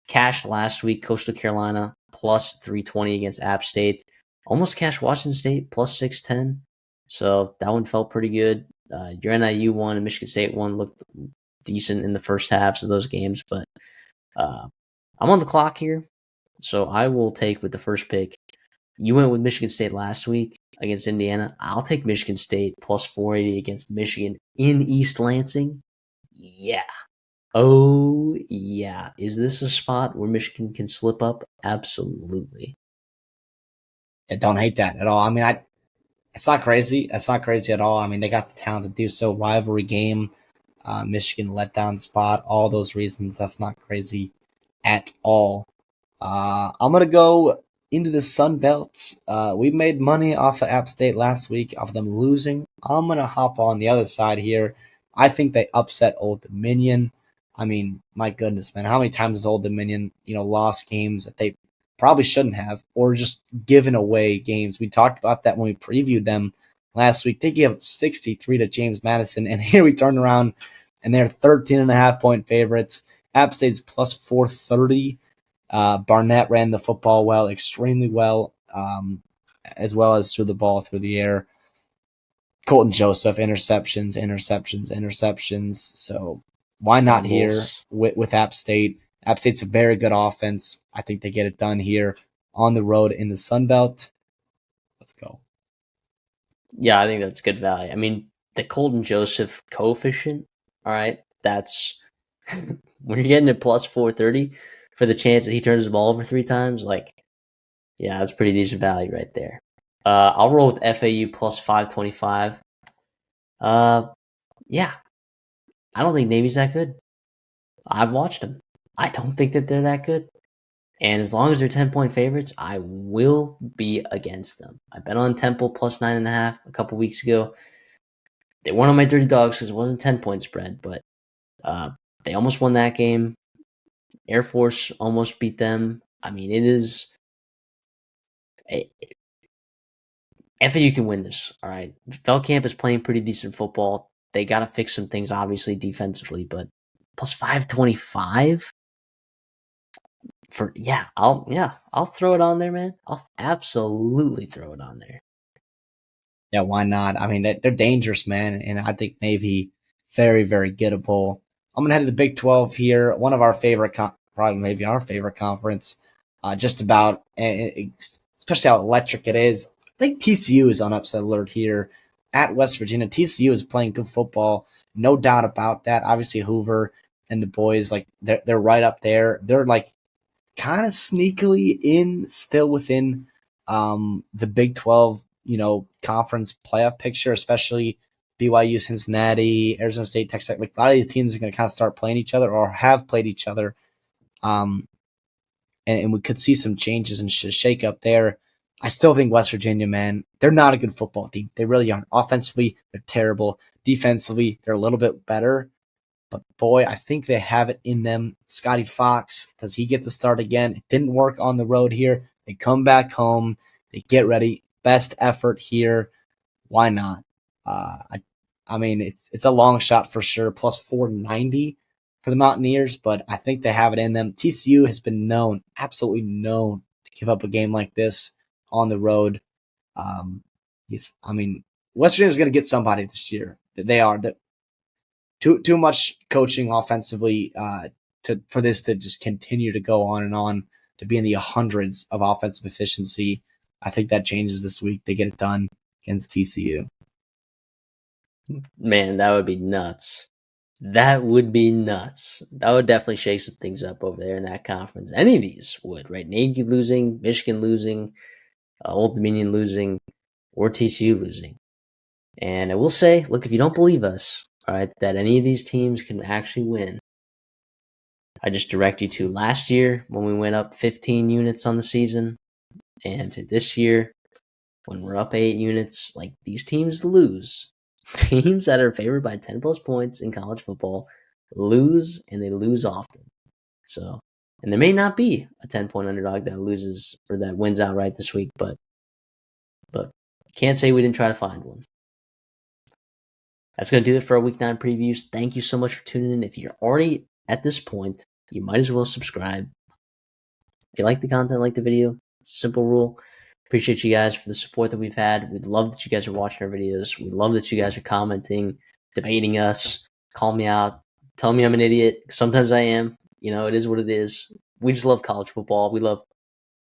S1: Cashed last week, Coastal Carolina plus 320 against App State. Almost cashed Washington State plus 610. So that one felt pretty good. Your NIU one and Michigan State one looked decent in the first halves of those games, but I'm on the clock here, so I will take with the first pick. You went with Michigan State last week against Indiana. I'll take Michigan State plus 480 against Michigan in East Lansing. Yeah. Oh, yeah. Is this a spot where Michigan can slip up? Absolutely.
S2: I don't hate that at all. I mean, it's not crazy. It's not crazy at all. I mean, they got the talent to do so. Rivalry game, Michigan letdown spot, all those reasons. That's not crazy at all. I'm going to go into the Sun Belt. We made money off of App State last week, off of them losing. I'm going to hop on the other side here. I think they upset Old Dominion. I mean, my goodness, man, how many times has Old Dominion, lost games that they probably shouldn't have, or just given away games? We talked about that when we previewed them last week. They gave up 63 to James Madison, and here we turn around and they're 13.5-point favorites. App State's plus 430. Barnett ran the football extremely well, as well as threw the ball through the air. Colton Joseph, interceptions. So why not here with App State? App State's a very good offense. I think they get it done here on the road in the Sun Belt. Let's go.
S1: Yeah, I think that's good value. I mean, the Colton Joseph coefficient, all right, that's when you're getting a plus 430 for the chance that he turns the ball over 3 times, like, yeah, that's pretty decent value right there. I'll roll with FAU plus 525. Uh, yeah, I don't think Navy's that good. I've watched them. I don't think that they're that good. And as long as they're 10-point favorites, I will be against them. I bet on Temple plus 9.5 a couple weeks ago. They weren't on my dirty dogs because it wasn't 10-point spread, but uh, they almost won that game. Air Force almost beat them. I mean, it is. FAU can win this, all right? Feldkamp is playing pretty decent football. They got to fix some things, obviously, defensively, but plus 525 for I'll throw it on there, man. I'll absolutely throw it on there.
S2: Yeah, why not? I mean, they're dangerous, man, and I think Navy very, very gettable. I'm gonna head to the Big 12 here, one of our favorite, probably maybe our favorite conference. Just about, especially how electric it is. I think TCU is on upset alert here at West Virginia. TCU is playing good football, no doubt about that. Obviously, Hoover and the boys, like they're right up there. They're like kind of sneakily in, still within the Big 12, conference playoff picture, especially BYU, Cincinnati, Arizona State, Texas. Like a lot of these teams are going to kind of start playing each other or have played each other. Um, and we could see some changes and shake up there. I still think West Virginia, man, they're not a good football team. They really aren't. Offensively, they're terrible. Defensively, they're a little bit better. But boy, I think they have it in them. Scotty Fox, does he get the start again? It didn't work on the road here. They come back home. They get ready. Best effort here. Why not? I mean, it's a long shot for sure. Plus 490 for the Mountaineers, but I think they have it in them. TCU has been known, absolutely known, to give up a game like this on the road. Um, I mean, West Virginia is going to get somebody this year. They are. Too much coaching offensively for this to just continue to go on and on to be in the hundreds of offensive efficiency. I think that changes this week. They get it done against TCU.
S1: Man, that would be nuts. That would be nuts. That would definitely shake some things up over there in that conference. Any of these would, right? Navy losing, Michigan losing, Old Dominion losing, or TCU losing. And I will say, look, if you don't believe us, all right, that any of these teams can actually win, I just direct you to last year when we went up 15 units on the season, and to this year when we're up 8 units. Like, these teams lose. Teams that are favored by 10 plus points in college football lose, and they lose often. So, and there may not be a 10-point underdog that loses or that wins outright this week, but look, can't say we didn't try to find one. That's going to do it for our Week 9 previews. Thank you so much for tuning in. If you're already at this point, you might as well subscribe. If you like the content, like the video, it's a simple rule. Appreciate you guys for the support that we've had. We love that you guys are watching our videos. We love that you guys are commenting, debating us, call me out, tell me I'm an idiot. Sometimes I am. It is what it is. We just love college football. We love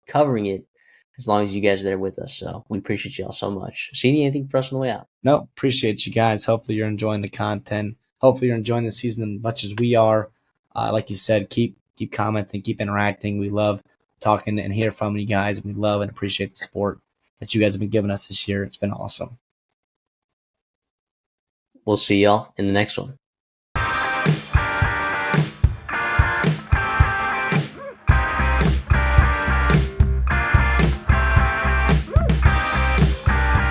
S1: covering it as long as you guys are there with us. So we appreciate you all so much. CD, anything for us on the way out?
S2: No, appreciate you guys. Hopefully you're enjoying the content. Hopefully you're enjoying the season as much as we are. Like you said, keep commenting, keep interacting. We love talking and hear from you guys. We love and appreciate the support that you guys have been giving us this year. It's been awesome.
S1: We'll see y'all in the next one.